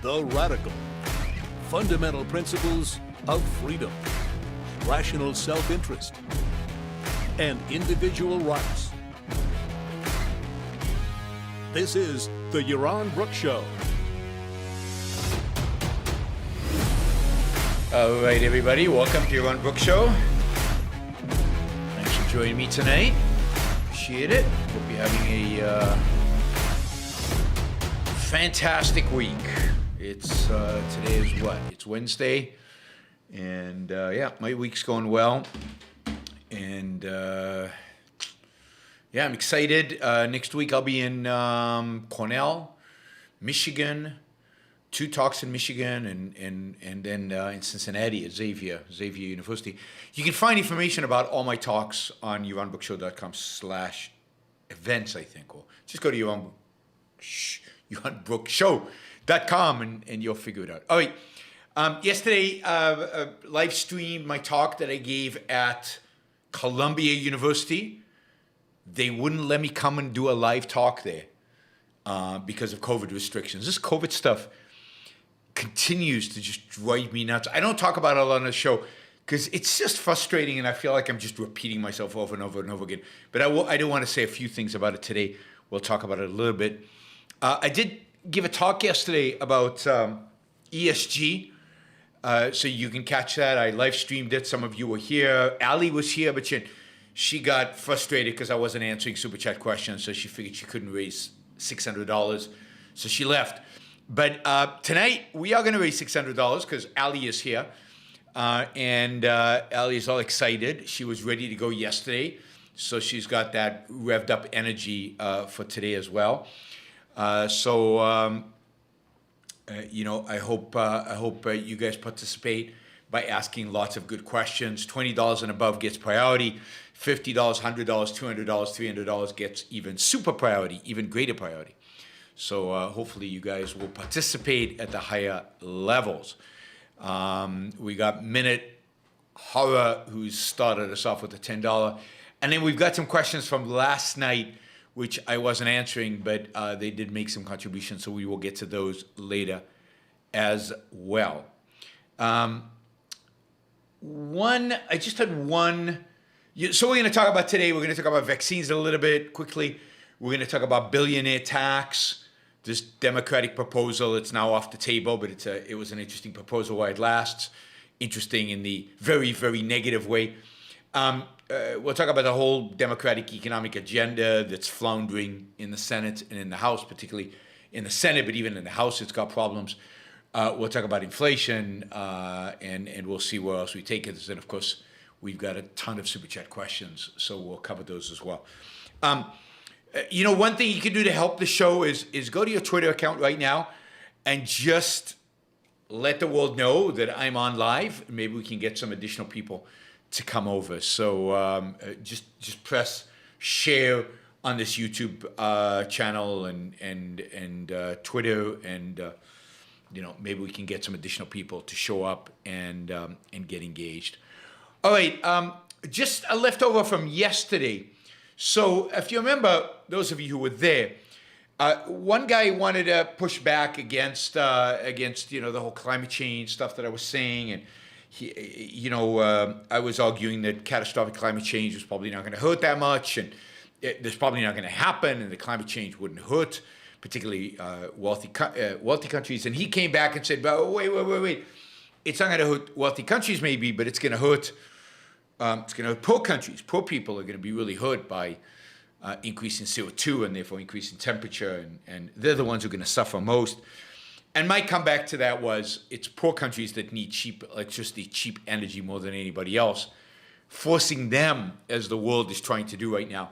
The Radical. Fundamental principles of freedom, rational self-interest, and individual rights. This is the Yaron Brook Show. All right, everybody, welcome to Yaron Brook Show. Thanks for joining me tonight. Appreciate it. Hope you're having a fantastic week. It's today is what? It's Wednesday, and yeah, my week's going well, and yeah, I'm excited. Next week I'll be in Cornell, Michigan, 2 talks in Michigan, and then in Cincinnati at Xavier University. You can find information about all my talks on yaronbrookshow.com/events, I think, or just go to yaronbrookshow.com and you'll figure it out. All right. Yesterday, live streamed my talk that I gave at Columbia University. They wouldn't let me come and do a live talk there because of COVID restrictions. This COVID stuff continues to just drive me nuts. I don't talk about it on the show because it's just frustrating, and I feel like I'm just repeating myself over and over and over again. But I do want to say a few things about it today. We'll talk about it a little bit. I did give a talk yesterday about ESG, so you can catch that. I live streamed it. Some of you were here. Ali was here, but she got frustrated because I wasn't answering Super Chat questions, so she figured she couldn't raise $600, so she left. But tonight, we are going to raise $600 because Ali is here, and Ali is all excited. She was ready to go yesterday, so she's got that revved up energy for today as well. You know, I hope you guys participate by asking lots of good questions. $20 and above gets priority. $50, $100, $200, $300 gets even super priority, even greater priority. So hopefully you guys will participate at the higher levels. We got Minute Horror, who's started us off with a $10. And then we've got some questions from last night, which I wasn't answering, but they did make some contributions, so we will get to those later as well. I just had one. So we're going to talk about today, we're going to talk about vaccines a little bit quickly. We're going to talk about billionaire tax, this Democratic proposal. It's now off the table, but it was an interesting proposal while it lasts. Interesting in the very, very negative way. We'll talk about the whole Democratic economic agenda that's floundering in the Senate and in the House, particularly in the Senate, but even in the House, it's got problems. We'll talk about inflation, and we'll see where else we take it. And of course, we've got a ton of Super Chat questions, so we'll cover those as well. You know, one thing you can do to help the show is go to your Twitter account right now and just let the world know that I'm on live. Maybe we can get some additional people to come over. So just press share on this YouTube channel and Twitter, and you know, maybe we can get some additional people to show up and get engaged. All right, just a leftover from yesterday. So if you remember, those of you who were there, one guy wanted to push back against you know, the whole climate change stuff that I was saying, and I was arguing that catastrophic climate change was probably not going to hurt that much, and there's probably not going to happen, and the climate change wouldn't hurt, particularly wealthy countries. And he came back and said, "Well, wait. It's not going to hurt wealthy countries, maybe, but it's going to hurt. It's going to hurt poor countries. Poor people are going to be really hurt by increasing CO2 and therefore increasing temperature, and they're the ones who are going to suffer most." And my comeback to that was, it's poor countries that need cheap electricity, cheap energy more than anybody else, forcing them, as the world is trying to do right now,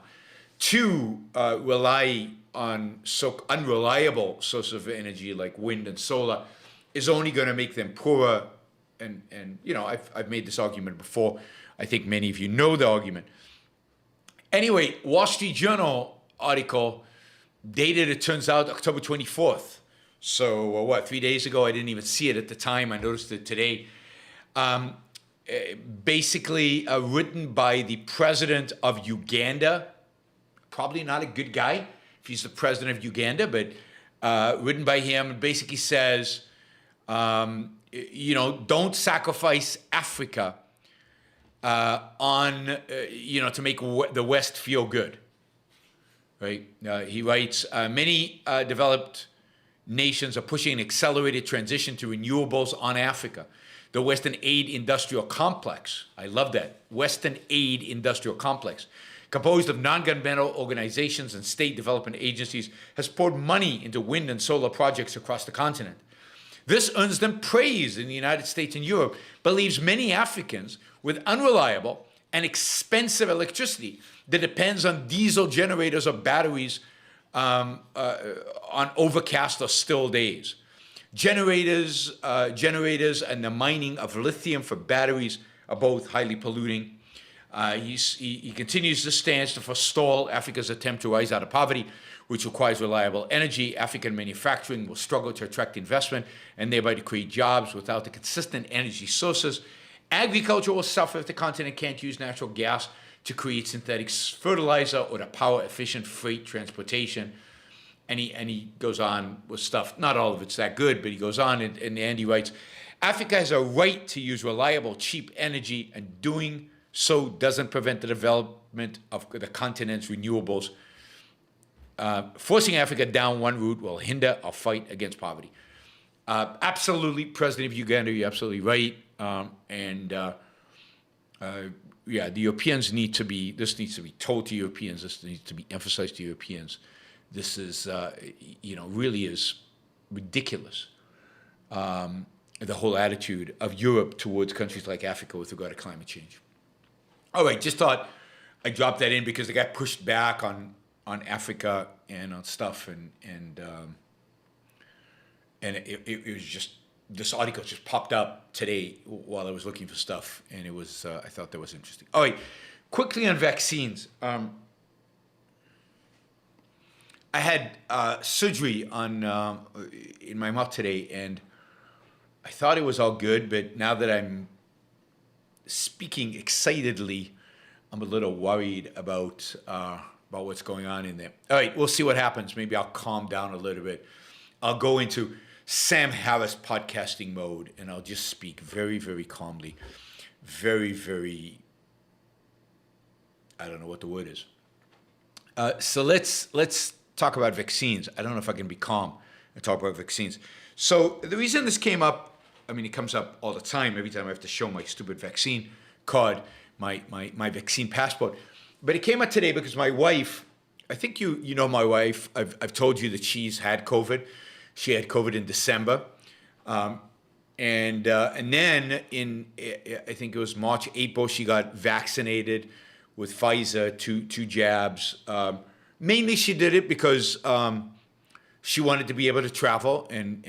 to rely on so unreliable sources of energy like wind and solar is only going to make them poorer. And you know, I've made this argument before. I think many of you know the argument. Anyway, Wall Street Journal article dated, it turns out, October 24th. So 3 days ago? I didn't even see it at the time. I noticed it today. Basically written by the president of Uganda. Probably not a good guy if he's the president of Uganda, but written by him, basically says Don't sacrifice Africa to make the West feel good. Right? He writes, many developed nations are pushing an accelerated transition to renewables on Africa. The Western Aid Industrial Complex, I love that, Western Aid Industrial Complex, composed of non-governmental organizations and state development agencies, has poured money into wind and solar projects across the continent. This earns them praise in the United States and Europe, but leaves many Africans with unreliable and expensive electricity that depends on diesel generators or batteries on overcast or still days. Generators and the mining of lithium for batteries are both highly polluting. He continues this stance to forestall Africa's attempt to rise out of poverty, which requires reliable energy. African manufacturing will struggle to attract investment and thereby to create jobs without the consistent energy sources. Agriculture will suffer if the continent can't use natural gas to create synthetic fertilizer or to power efficient freight transportation. And he goes on with stuff. Not all of it's that good, but he goes on and he writes, Africa has a right to use reliable, cheap energy, and doing so doesn't prevent the development of the continent's renewables. Forcing Africa down one route will hinder our fight against poverty. Absolutely, President of Uganda, you're absolutely right. The Europeans this needs to be told to Europeans, this needs to be emphasized to Europeans. This is, really is ridiculous. The whole attitude of Europe towards countries like Africa with regard to climate change. All right, just thought I'd drop that in because they got pushed back on Africa and on stuff, and it was just, this article just popped up today while I was looking for stuff, and it was I thought that was interesting. All right, quickly on vaccines. I had surgery in my mouth today, and I thought it was all good, but now that I'm speaking excitedly, I'm a little worried about what's going on in there. All right, we'll see what happens. Maybe I'll calm down a little bit. I'll go into Sam Harris podcasting mode, and I'll just speak very, very calmly, very, very, I don't know what the word is. So let's talk about vaccines. I don't know if I can be calm and talk about vaccines. So the reason this came up, it comes up all the time, every time I have to show my stupid vaccine card, my vaccine passport. But it came up today because my wife, I think you know my wife, I've told you that she's had COVID. She had COVID in December. And then in, I think it was March, April, she got vaccinated with Pfizer, two jabs. Mainly she did it because she wanted to be able to travel, and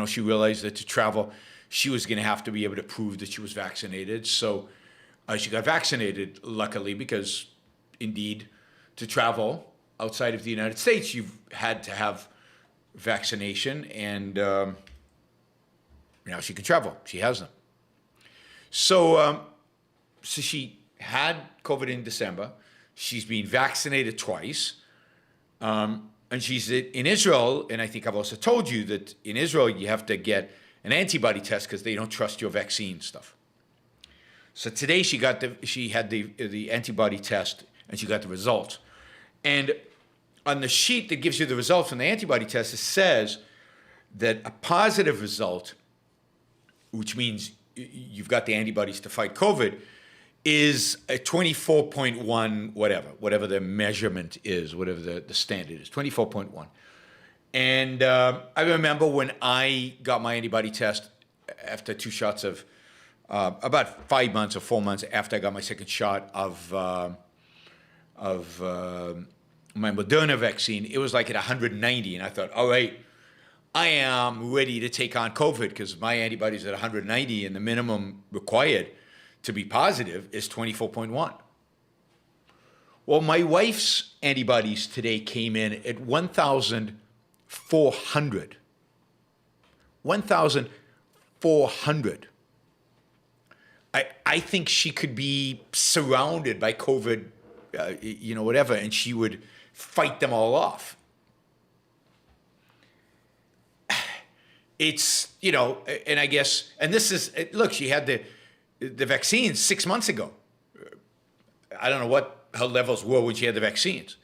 she realized that to travel, she was going to have to be able to prove that she was vaccinated. So she got vaccinated, luckily, because indeed, to travel outside of the United States, you've had to have vaccination, and now she can travel. She has them. So she had COVID in December. She's been vaccinated twice. And she's in Israel, and I think I've also told you that in Israel you have to get an antibody test because they don't trust your vaccine stuff. So today she had the antibody test, and she got the results. And on the sheet that gives you the results from the antibody test, it says that a positive result, which means you've got the antibodies to fight COVID, is a 24.1 whatever the measurement is, whatever the standard is, 24.1. And I remember when I got my antibody test after 2 shots of, about 5 months or 4 months after I got my second shot of my Moderna vaccine, it was like at 190, and I thought, all right, I am ready to take on COVID because my antibodies at 190, and the minimum required to be positive is 24.1. Well, my wife's antibodies today came in at 1,400. 1,400. I think she could be surrounded by COVID, whatever, and she would fight them all off. It's, and I guess, and this is, look, she had the vaccines 6 months ago. I don't know what her levels were when she had the vaccines.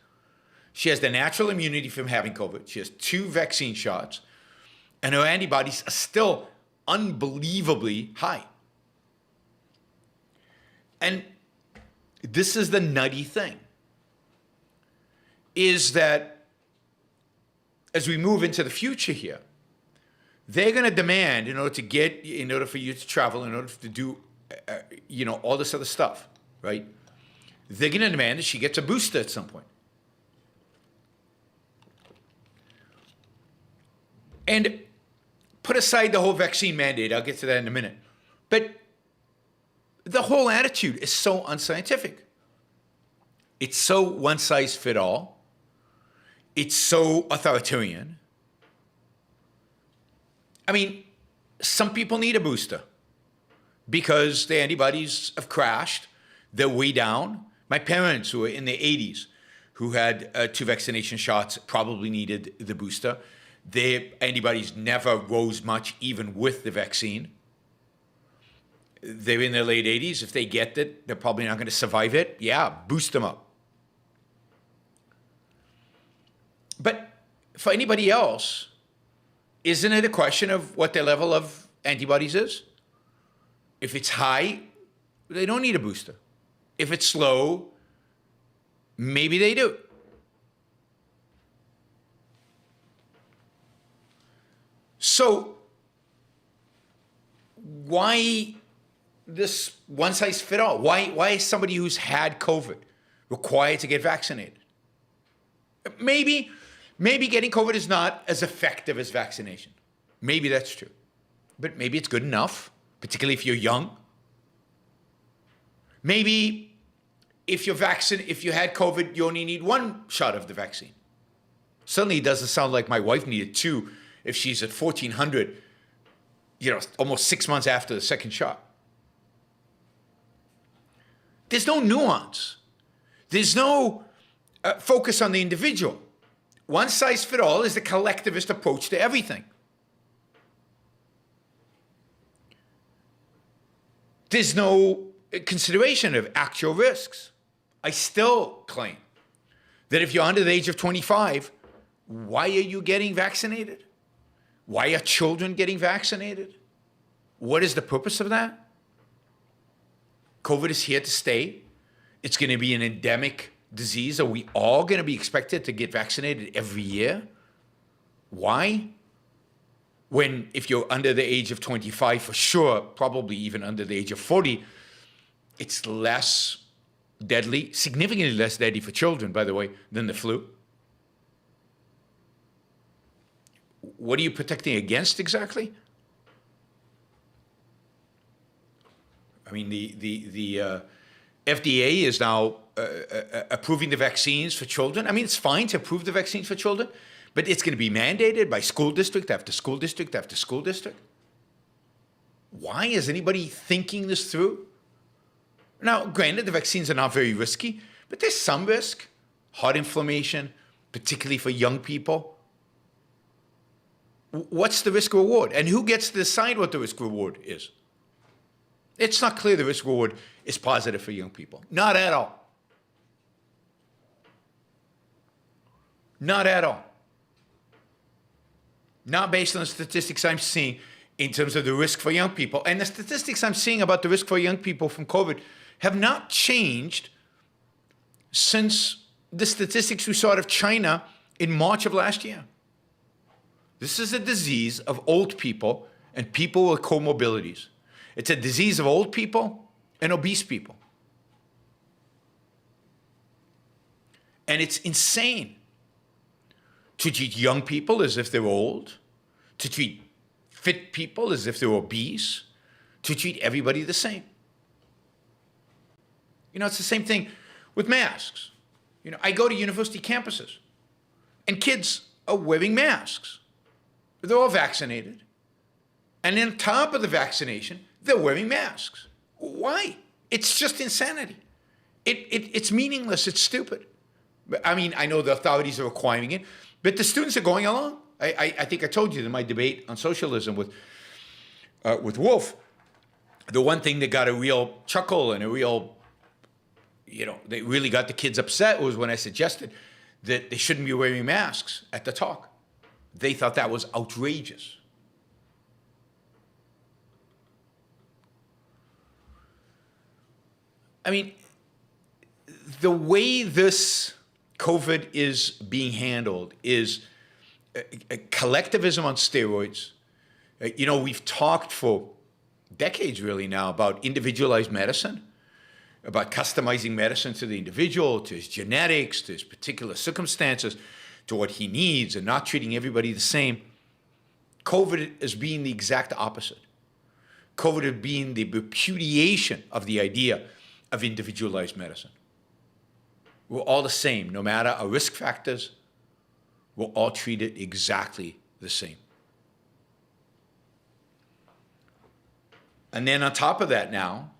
She has the natural immunity from having COVID. She has 2 vaccine shots, and her antibodies are still unbelievably high. And this is the nutty thing, is that as we move into the future here, they're going to demand, in order for you to travel, in order to do, all this other stuff, right? They're going to demand that she gets a booster at some point. And put aside the whole vaccine mandate, I'll get to that in a minute. But the whole attitude is so unscientific. It's so one size fit all. It's so authoritarian. I mean, some people need a booster because their antibodies have crashed. They're way down. My parents, who were in their 80s, who had 2 vaccination shots, probably needed the booster. Their antibodies never rose much, even with the vaccine. They're in their late 80s. If they get it, they're probably not going to survive it. Yeah, boost them up. But for anybody else, isn't it a question of what their level of antibodies is? If it's high, they don't need a booster. If it's low, maybe they do. So why this one size fit all? Why is somebody who's had COVID required to get vaccinated? Maybe getting COVID is not as effective as vaccination. Maybe that's true. But maybe it's good enough, particularly if you're young. Maybe if you had COVID, you only need 1 shot of the vaccine. Certainly it doesn't sound like my wife needed 2 if she's at 1,400, almost 6 months after the second shot. There's no nuance. There's no focus on the individual. One size fit all is the collectivist approach to everything. There's no consideration of actual risks. I still claim that if you're under the age of 25, why are you getting vaccinated? Why are children getting vaccinated? What is the purpose of that? COVID is here to stay. It's going to be an endemic disease. Are we all going to be expected to get vaccinated every year? Why? When if you're under the age of 25, for sure, probably even under the age of 40, it's less deadly, significantly less deadly for children, by the way, than the flu. What are you protecting against exactly? I mean, the FDA is now approving the vaccines for children. I mean, it's fine to approve the vaccines for children, but it's going to be mandated by school district after school district after school district. Why is anybody thinking this through? Now, granted, the vaccines are not very risky, but there's some risk. Heart inflammation, particularly for young people. What's the risk reward? And who gets to decide what the risk reward is? It's not clear the risk reward is positive for young people. Not at all. Not at all. Not based on the statistics I'm seeing in terms of the risk for young people. And the statistics I'm seeing about the risk for young people from COVID have not changed since the statistics we saw out of China in March of last year. This is a disease of old people and people with comorbidities. It's a disease of old people and obese people. And it's insane to treat young people as if they're old, to treat fit people as if they're obese, to treat everybody the same. It's the same thing with masks. I go to university campuses, and kids are wearing masks. They're all vaccinated. And on top of the vaccination, they're wearing masks. Why? It's just insanity. It's meaningless. It's stupid. I mean, I know the authorities are requiring it, but the students are going along. I think I told you in my debate on socialism with Wolf, the one thing that got a real chuckle and a real, they really got the kids upset was when I suggested that they shouldn't be wearing masks at the talk. They thought that was outrageous. I mean, the way this COVID is being handled is collectivism on steroids. We've talked for decades really now about individualized medicine, about customizing medicine to the individual, to his genetics, to his particular circumstances, to what he needs, and not treating everybody the same. COVID is being the exact opposite. COVID is being the repudiation of the idea of individualized medicine. We're all the same, no matter our risk factors, we're all treated exactly the same. And then on top of that now,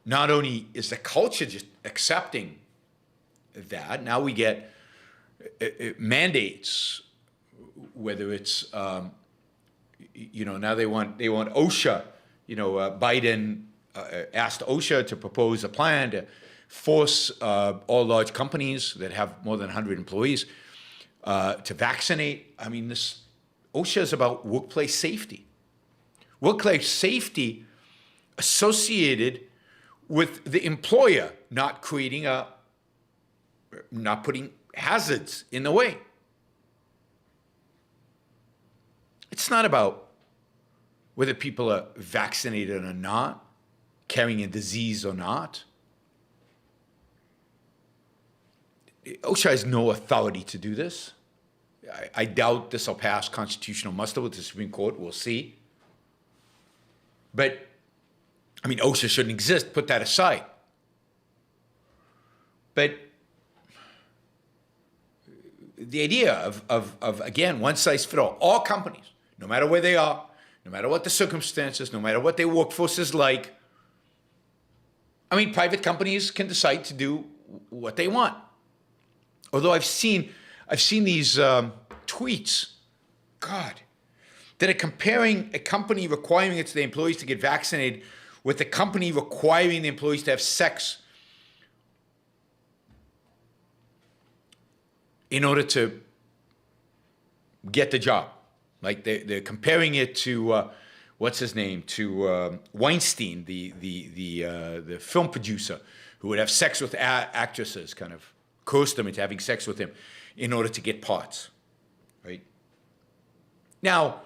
not only is the culture just accepting that, now we get mandates, whether it's, now they want OSHA, Biden asked OSHA to propose a plan to force all large companies that have more than 100 employees to vaccinate. I mean, OSHA is about workplace safety. Workplace safety associated with the employer not putting hazards in the way. It's not about whether people are vaccinated or not, carrying a disease or not. OSHA has no authority to do this. I doubt this will pass constitutional muster with the Supreme Court. We'll see. But, OSHA shouldn't exist. Put that aside. But the idea of again, one size fits all companies, no matter where they are, no matter what the circumstances, no matter what their workforce is like. Private companies can decide to do what they want. Although I've seen these tweets, God, that are comparing a company requiring its employees to get vaccinated with a company requiring the employees to have sex in order to get the job. Like they're comparing it to what's his name, to Weinstein, the film producer, who would have sex with actresses, kind of coerce them into having sex with him in order to get parts, right? Now,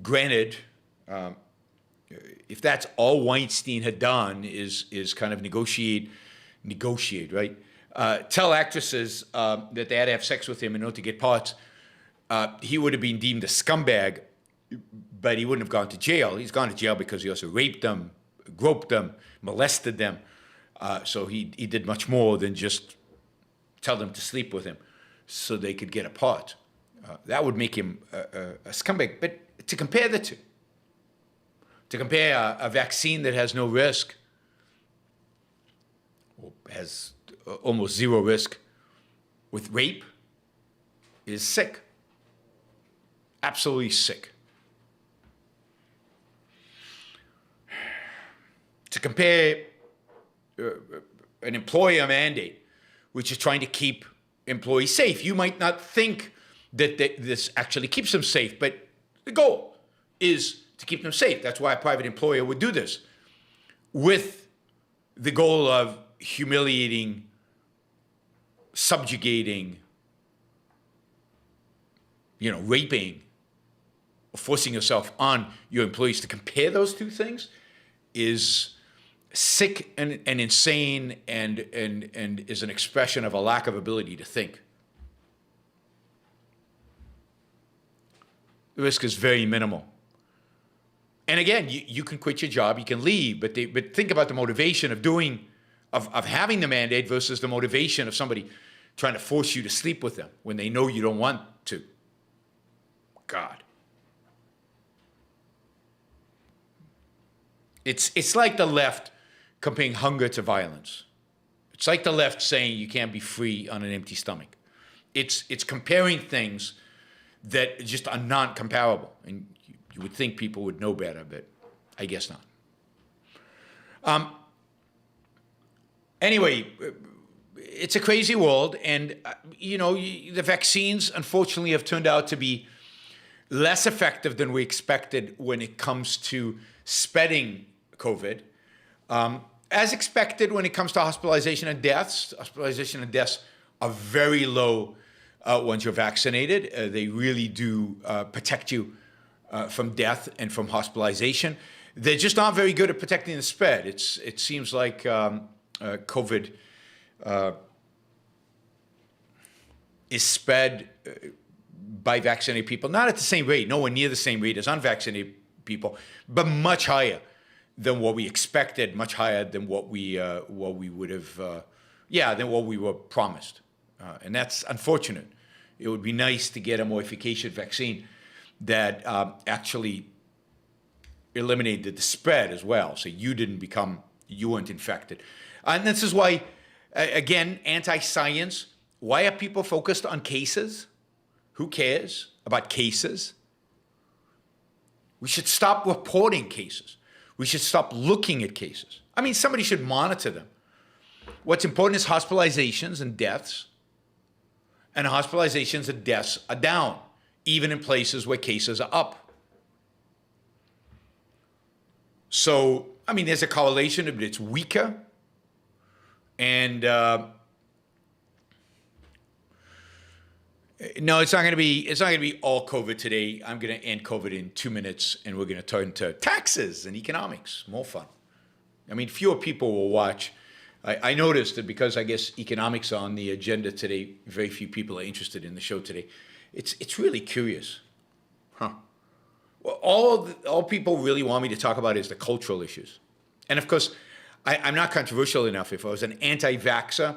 granted, if that's all Weinstein had done is kind of negotiate, right? Tell actresses that they had to have sex with him in order to get parts, he would have been deemed a scumbag, but he wouldn't have gone to jail. He's gone to jail because he also raped them, groped them, molested them. So he did much more than just tell them to sleep with him so they could get a part. That would make him a scumbag. But to compare the two, to compare a vaccine that has no risk, or has almost zero risk, with rape, is sick. Absolutely sick. To compare an employer mandate, which is trying to keep employees safe. You might not think that this actually keeps them safe, but the goal is to keep them safe. That's why a private employer would do this, with the goal of humiliating, subjugating, raping, or forcing yourself on your employees. To compare those two things is sick and insane and is an expression of a lack of ability to think. The risk is very minimal. And again, you can quit your job, you can leave, but think about the motivation of having the mandate versus the motivation of somebody trying to force you to sleep with them when they know you don't want to. God. It's like the left comparing hunger to violence. It's like the left saying you can't be free on an empty stomach. It's comparing things that just are non-comparable. And you would think people would know better, but I guess not. Anyway, it's a crazy world, and the vaccines, unfortunately, have turned out to be less effective than we expected when it comes to spreading COVID. As expected, when it comes to hospitalization and deaths are very low once you're vaccinated. They really do protect you from death and from hospitalization. They're just not very good at protecting the spread. It seems like COVID is spread by vaccinated people, not at the same rate, nowhere near the same rate as unvaccinated people, but much higher than what we expected, much higher than what we would have, than what we were promised. And that's unfortunate. It would be nice to get a more efficacious vaccine that actually eliminated the spread as well, so you weren't infected. And this is why, again, anti-science. Why are people focused on cases? Who cares about cases? We should stop reporting cases. We should stop looking at cases. I mean, somebody should monitor them. What's important is hospitalizations and deaths. And hospitalizations and deaths are down, even in places where cases are up. So, I mean, there's a correlation, but it's weaker. And no, it's not going to be all COVID today. I'm going to end COVID in 2 minutes, and we're going to turn to taxes and economics. More fun. I mean, fewer people will watch. I noticed that because I guess economics are on the agenda today, very few people are interested in the show today. It's really curious. Well, all people really want me to talk about is the cultural issues. And of course, I'm not controversial enough. If I was an anti-vaxxer,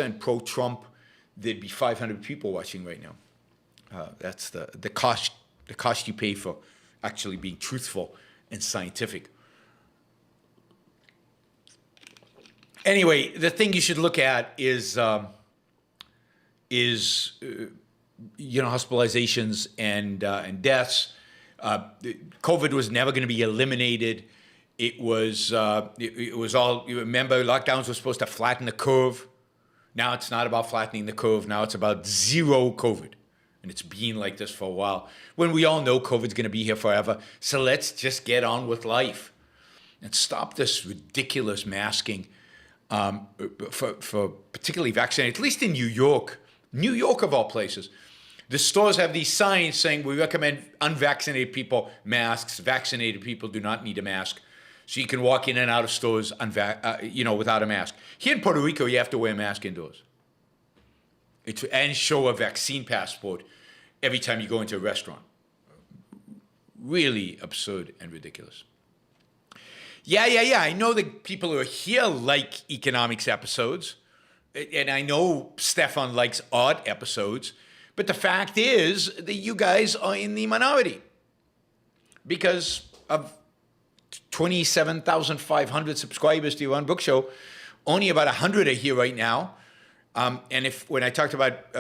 and pro-Trump, there'd be 500 people watching right now. That's the cost you pay for actually being truthful and scientific. Anyway, the thing you should look at is hospitalizations and deaths. COVID was never going to be eliminated. It was all. You remember, lockdowns were supposed to flatten the curve. Now it's not about flattening the curve. Now it's about zero COVID. And it's been like this for a while, when we all know COVID's going to be here forever. So let's just get on with life and stop this ridiculous masking for particularly vaccinated, at least in New York of all places. The stores have these signs saying we recommend unvaccinated people masks. Vaccinated people do not need a mask. So you can walk in and out of stores without a mask. Here in Puerto Rico, you have to wear a mask indoors. And show a vaccine passport every time you go into a restaurant. Really absurd and ridiculous. Yeah. I know that people who are here like economics episodes. And I know Stefan likes art episodes. But the fact is that you guys are in the minority. Because of 27,500 subscribers to Yaron Brook Show, only about 100 are here right now. And when I talked about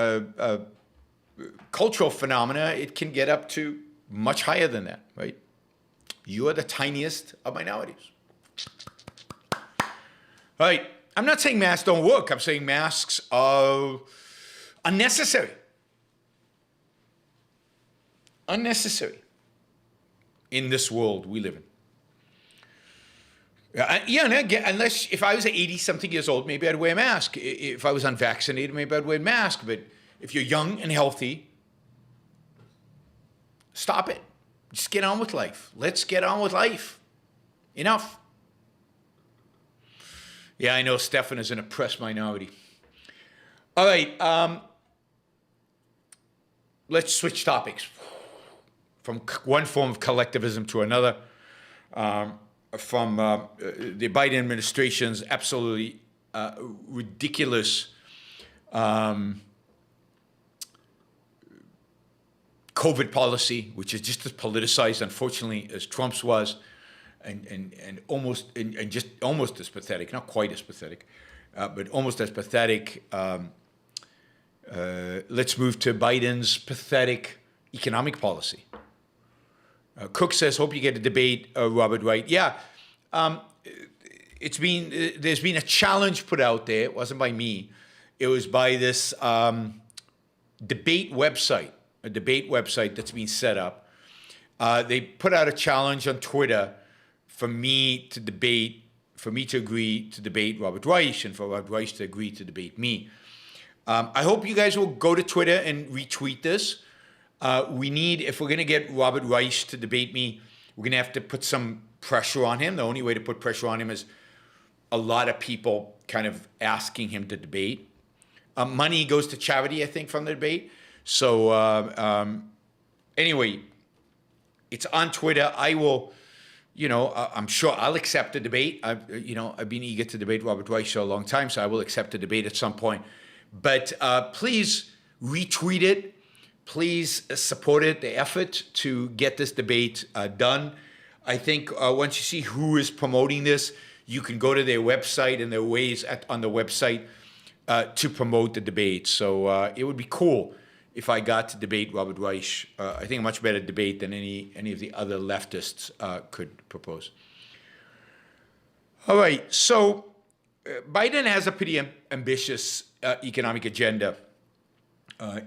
cultural phenomena, it can get up to much higher than that, right? You are the tiniest of minorities. All right. I'm not saying masks don't work. I'm saying masks are unnecessary. Unnecessary in this world we live in. And again, unless if I was 80-something years old, maybe I'd wear a mask. If I was unvaccinated, maybe I'd wear a mask. But if you're young and healthy, stop it. Just get on with life. Let's get on with life. Enough. Yeah, I know Stefan is an oppressed minority. All right. Let's switch topics from one form of collectivism to another. From the Biden administration's absolutely ridiculous COVID policy, which is just as politicized, unfortunately, as Trump's was, and almost as pathetic, not quite as pathetic, but almost as pathetic Let's move to Biden's pathetic economic policy. Cook says, hope you get a debate, Robert Wright. Yeah, there's been a challenge put out there. It wasn't by me. It was by this debate website, a debate website that's been set up. They put out a challenge on Twitter for me to agree to debate Robert Reich and for Robert Reich to agree to debate me. I hope you guys will go to Twitter and retweet this. If we're going to get Robert Reich to debate me, we're going to have to put some pressure on him. The only way to put pressure on him is a lot of people kind of asking him to debate. Money goes to charity, I think, from the debate. So anyway, it's on Twitter. I will, I'm sure I'll accept the debate. I've been eager to debate Robert Reich for a long time, so I will accept the debate at some point. But please retweet it. Please support it, the effort to get this debate done. I think once you see who is promoting this, you can go to their website, and there are ways on the website to promote the debate. So it would be cool if I got to debate Robert Reich. I think a much better debate than any of the other leftists could propose. All right, so Biden has a pretty ambitious economic agenda.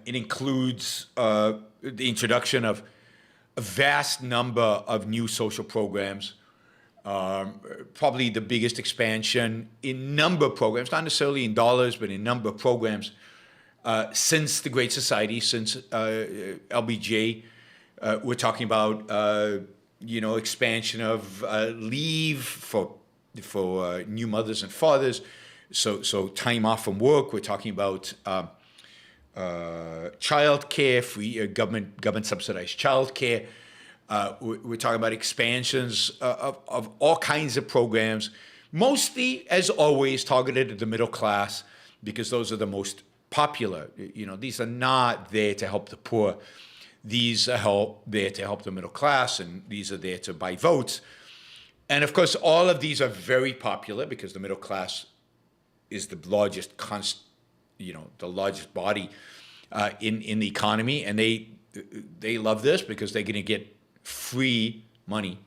It includes the introduction of a vast number of new social programs, probably the biggest expansion in number of programs, not necessarily in dollars, but in number of programs since the Great Society, since LBJ. We're talking about, expansion of leave for new mothers and fathers, so time off from work. We're talking about child care, free government subsidized child care. We're talking about expansions of all kinds of programs, mostly, as always, targeted at the middle class, because those are the most popular. These are not there to help the poor. These are there to help the middle class, and these are there to buy votes. And of course, all of these are very popular because the middle class is the largest the largest body in the economy, and they love this because they're going to get free money.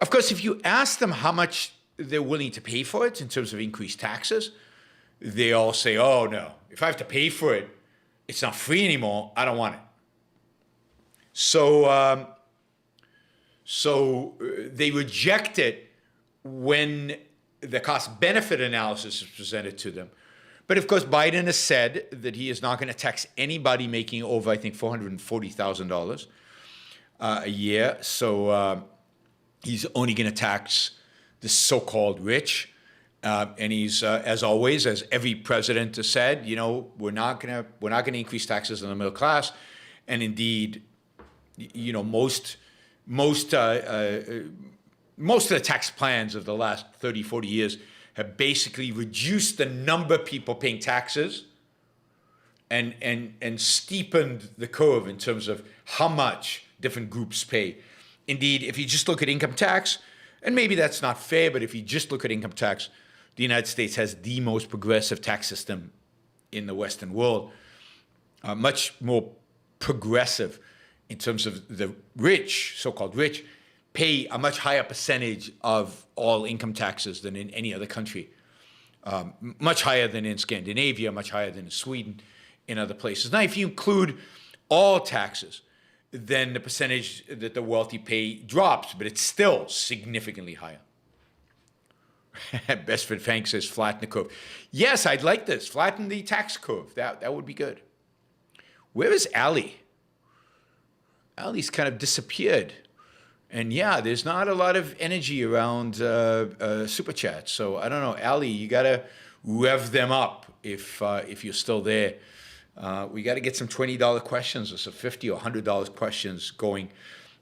Of course, if you ask them how much they're willing to pay for it in terms of increased taxes, they all say, "Oh no, if I have to pay for it, it's not free anymore. I don't want it." So they reject it when the cost-benefit analysis is presented to them. But of course, Biden has said that he is not going to tax anybody making over, I think, $440,000 a year. So he's only going to tax the so-called rich. And he's, as always, as every president has said, we're not going to increase taxes on the middle class. And indeed, most of the tax plans of the last 30, 40 years have basically reduced the number of people paying taxes and steepened the curve in terms of how much different groups pay. Indeed, if you just look at income tax, and maybe that's not fair, but if you just look at income tax, the United States has the most progressive tax system in the Western world, much more progressive in terms of the rich, so-called rich, pay a much higher percentage of all income taxes than in any other country, much higher than in Scandinavia, much higher than in Sweden, in other places. Now, if you include all taxes, then the percentage that the wealthy pay drops, but it's still significantly higher. Bestford Fank says, flatten the curve. Yes, I'd like this. Flatten the tax curve. That would be good. Where is Ali? Ali's kind of disappeared. And yeah, there's not a lot of energy around Super Chat. So I don't know, Ali, you got to rev them up if you're still there. We got to get some $20 questions or some $50 or $100 questions going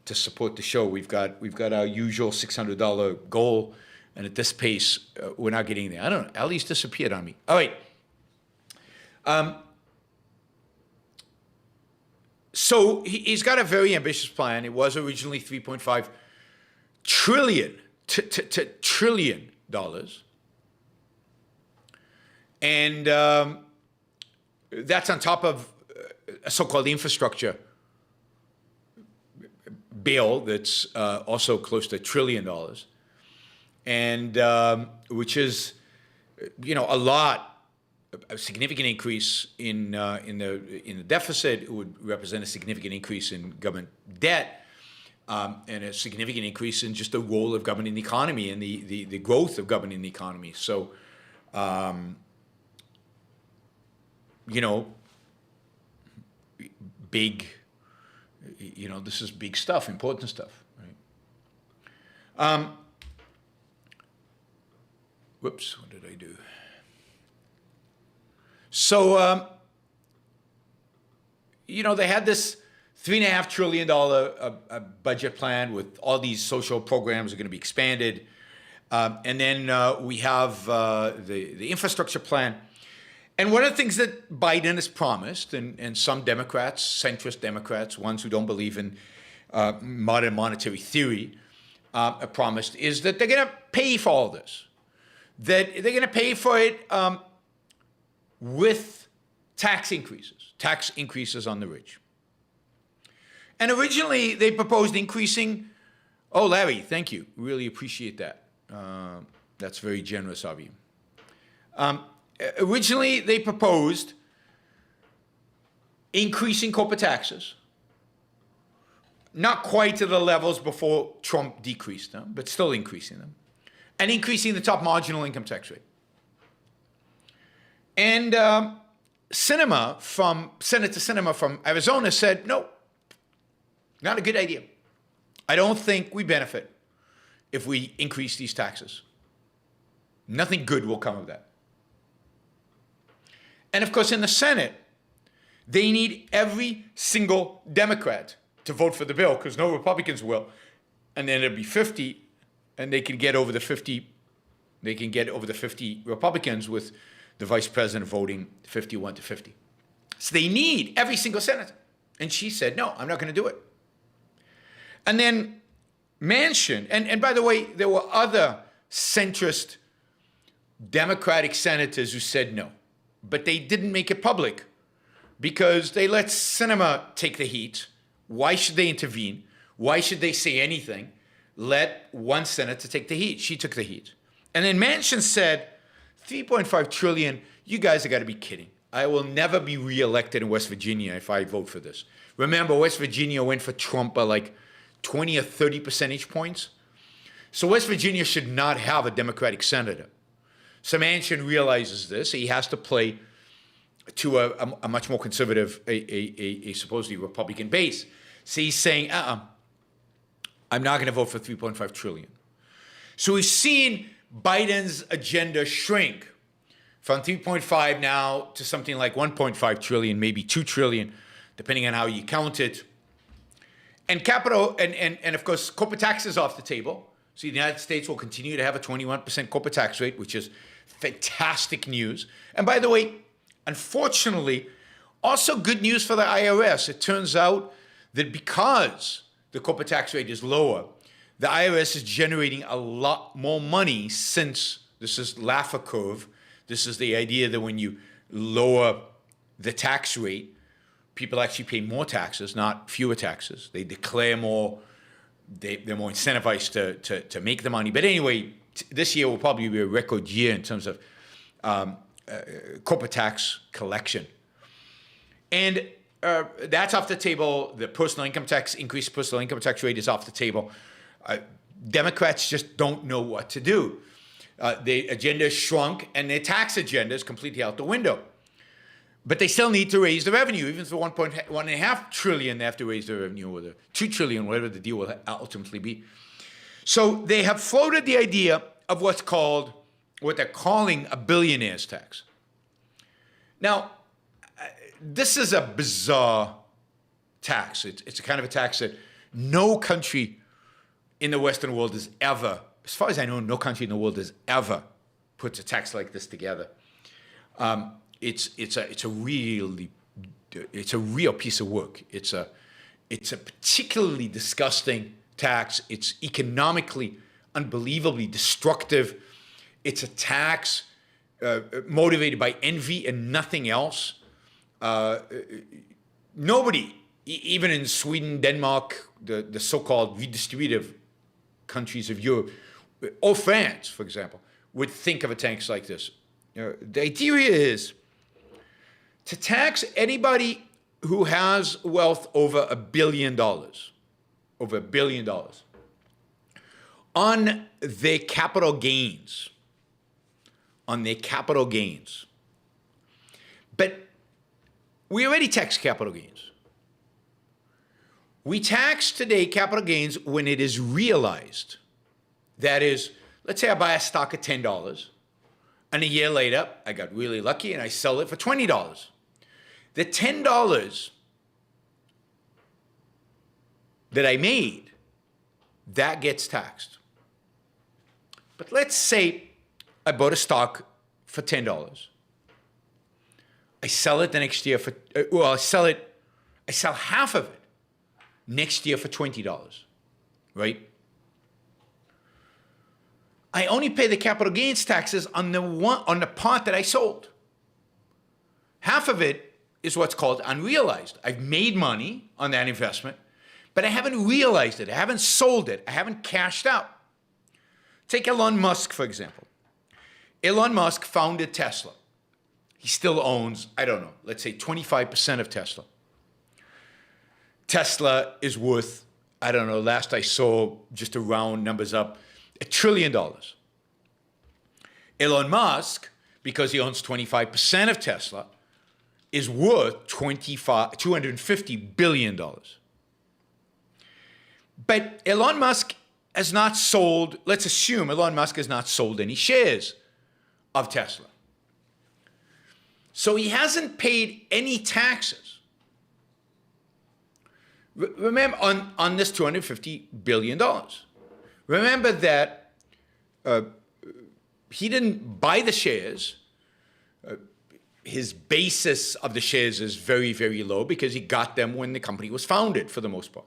to support the show. We've got our usual $600 goal, and at this pace, we're not getting there. I don't know. Ali's disappeared on me. All right. So he's got a very ambitious plan. It was originally $3.5 trillion dollars. And That's on top of a so-called infrastructure bill that's also close to $1 trillion, and which is, a significant increase in the deficit. It would represent a significant increase in government debt, and a significant increase in just the role of government in the economy and the growth of government in the economy. So, big, this is big stuff, important stuff, right? Whoops, what did I do? So, they had this $3.5 trillion budget plan with all these social programs are going to be expanded. And then we have the infrastructure plan. And one of the things that Biden has promised, and some Democrats, centrist Democrats, ones who don't believe in modern monetary theory, have promised, is that they're going to pay for all this. That they're going to pay for it with tax increases on the rich. And originally, they proposed increasing. Oh, Larry, thank you. Really appreciate that. That's very generous of you. Originally, they proposed increasing corporate taxes, not quite to the levels before Trump decreased them, but still increasing them, and increasing the top marginal income tax rate. And Senator Sinema from Arizona said, no, not a good idea. I don't think we benefit if we increase these taxes. Nothing good will come of that. And of course, in the Senate, they need every single Democrat to vote for the bill because no Republicans will. And then it'll be 50, and they can get over the 50. They can get over the 50 Republicans with the vice president voting 51 to 50. So they need every single senator. And she said, no, I'm not going to do it. And then Manchin, and by the way, there were other centrist Democratic senators who said no. But they didn't make it public because they let Sinema take the heat. Why should they intervene? Why should they say anything? Let one senator take the heat. She took the heat. And then Manchin said, 3.5 trillion, you guys have got to be kidding. I will never be reelected in West Virginia if I vote for this. Remember, West Virginia went for Trump by like 20 or 30 percentage points. So West Virginia should not have a Democratic senator. So Manchin realizes this. He has to play to a much more conservative, a supposedly Republican base. So he's saying, I'm not going to vote for 3.5 trillion. So we've seen Biden's agenda shrink from 3.5 now to something like 1.5 trillion, maybe 2 trillion, depending on how you count it. And and of course, corporate tax is off the table. So the United States will continue to have a 21% corporate tax rate, which is fantastic news. And by the way, unfortunately, also good news for the IRS. It turns out that because the corporate tax rate is lower, the IRS is generating a lot more money since this is Laffer curve. This is the idea that when you lower the tax rate, people actually pay more taxes, not fewer taxes. They declare more. They're more incentivized to make the money. But anyway, this year will probably be a record year in terms of corporate tax collection. And that's off the table. The personal income tax, increased personal income tax rate is off the table. Democrats just don't know what to do. The agenda has shrunk, and their tax agenda is completely out the window. But they still need to raise the revenue. Even for 1.5 trillion, they have to raise the revenue, or the 2 trillion, whatever the deal will ultimately be. So they have floated the idea of what they're calling a billionaires tax. Now, this is a bizarre tax. It's a kind of a tax that no country in the Western world has ever, as far as I know, no country in the world has ever put a tax like this together. It's a real piece of work. It's a particularly disgusting tax. It's economically unbelievably destructive. It's a tax motivated by envy and nothing else. Nobody, even in Sweden, Denmark, the so-called redistributive countries of Europe, or France, for example, would think of a tax like this. The idea is to tax anybody who has wealth over $1 billion, on their capital gains, But we already tax capital gains. We tax today capital gains when it is realized. That is, let's say I buy a stock at $10, and a year later, I got really lucky and I sell it for $20. The $10 that I made, that gets taxed. But let's say I bought a stock for $10. I sell it the next year for, I sell half of it next year for $20, right? I only pay the capital gains taxes on the part that I sold. Half of it is what's called unrealized. I've made money on that investment, but I haven't realized it. I haven't sold it. I haven't cashed out. Take Elon Musk, for example. Elon Musk founded Tesla. He still owns, I don't know, let's say 25% of Tesla. Tesla is worth, I don't know, last I saw, just to round numbers up, $1 trillion. Elon Musk, because he owns 25% of Tesla, is worth $250 billion. But Elon Musk has not sold, let's assume Elon Musk has not sold any shares of Tesla. So he hasn't paid any taxes. Remember, on this $250 billion. Remember that he didn't buy the shares. His basis of the shares is very, very low because he got them when the company was founded, for the most part.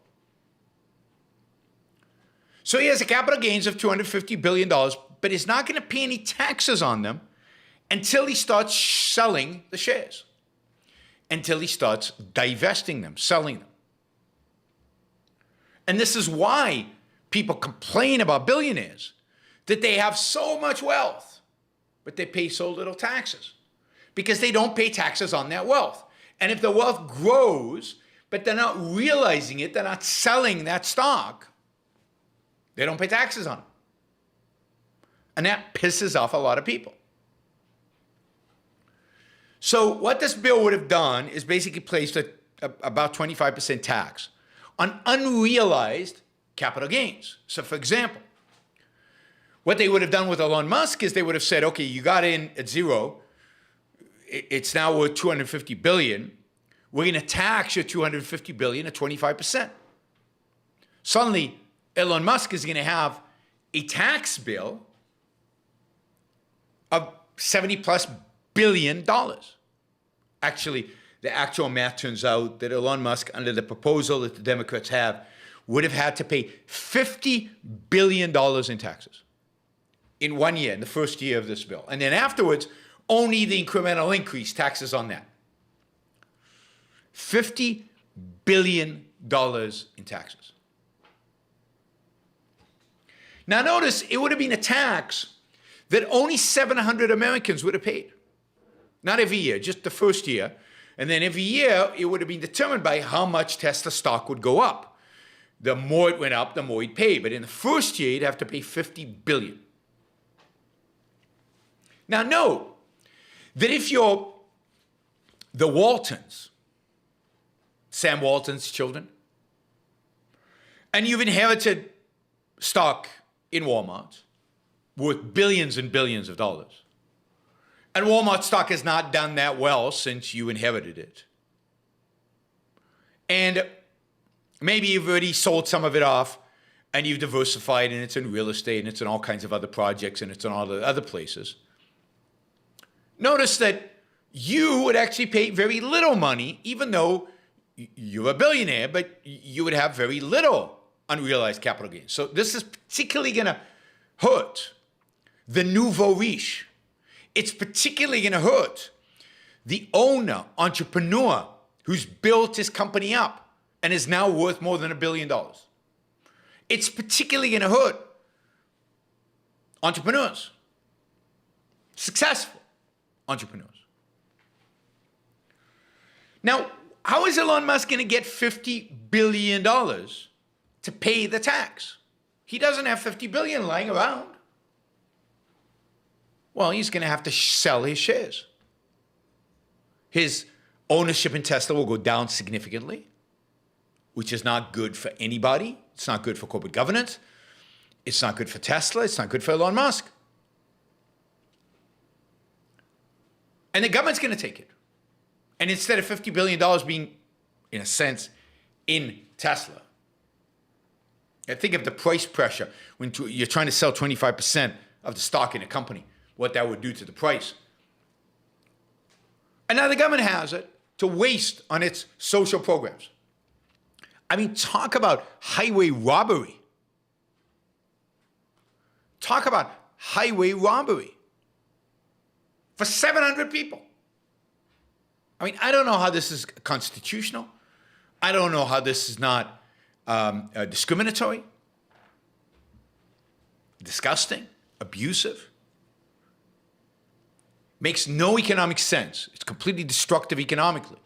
So he has a capital gains of $250 billion, but he's not going to pay any taxes on them until he starts selling the shares, until he starts divesting them, selling them. And this is why people complain about billionaires, that they have so much wealth, but they pay so little taxes, because they don't pay taxes on that wealth. And if the wealth grows, but they're not realizing it, they're not selling that stock, they don't pay taxes on it. And that pisses off a lot of people. So what this bill would have done is basically placed about 25% tax on unrealized capital gains. So for example, what they would have done with Elon Musk is they would have said, okay, you got in at zero. It's now worth $250 billion. We're going to tax your $250 billion at 25%. Suddenly, Elon Musk is going to have a tax bill of $70+ billion. Actually, the actual math turns out that Elon Musk, under the proposal that the Democrats have, would have had to pay $50 billion in taxes in 1 year, in the first year of this bill. And then afterwards, only the incremental increase taxes on that. $50 billion in taxes. Now notice, it would have been a tax that only 700 Americans would have paid. Not every year, just the first year. And then every year, it would have been determined by how much Tesla stock would go up. The more it went up, the more he'd pay. But in the first year, he'd have to pay $50 billion. Now note that if you're the Waltons, Sam Walton's children, and you've inherited stock in Walmart worth billions and billions of dollars, and Walmart stock has not done that well since you inherited it, and maybe you've already sold some of it off and you've diversified, and it's in real estate and it's in all kinds of other projects and it's in all the other places. Notice that you would actually pay very little money, even though you're a billionaire, but you would have very little unrealized capital gains. So this is particularly going to hurt the nouveau riche. It's particularly going to hurt the owner, entrepreneur, who's built his company up and is now worth more than $1 billion. It's particularly going to hurt entrepreneurs, successful entrepreneurs. Now, how is Elon Musk going to get $50 billion to pay the tax? He doesn't have $50 billion lying around. Well, he's going to have to sell his shares. His ownership in Tesla will go down significantly, which is not good for anybody. It's not good for corporate governance. It's not good for Tesla. It's not good for Elon Musk. And the government's going to take it. And instead of $50 billion being, in a sense, in Tesla, think of the price pressure when you're trying to sell 25% of the stock in a company, what that would do to the price. And now the government has it to waste on its social programs. I mean, talk about highway robbery. Talk about highway robbery for 700 people. I mean, I don't know how this is constitutional. I don't know how this is not discriminatory, disgusting, abusive. Makes no economic sense. It's completely destructive economically.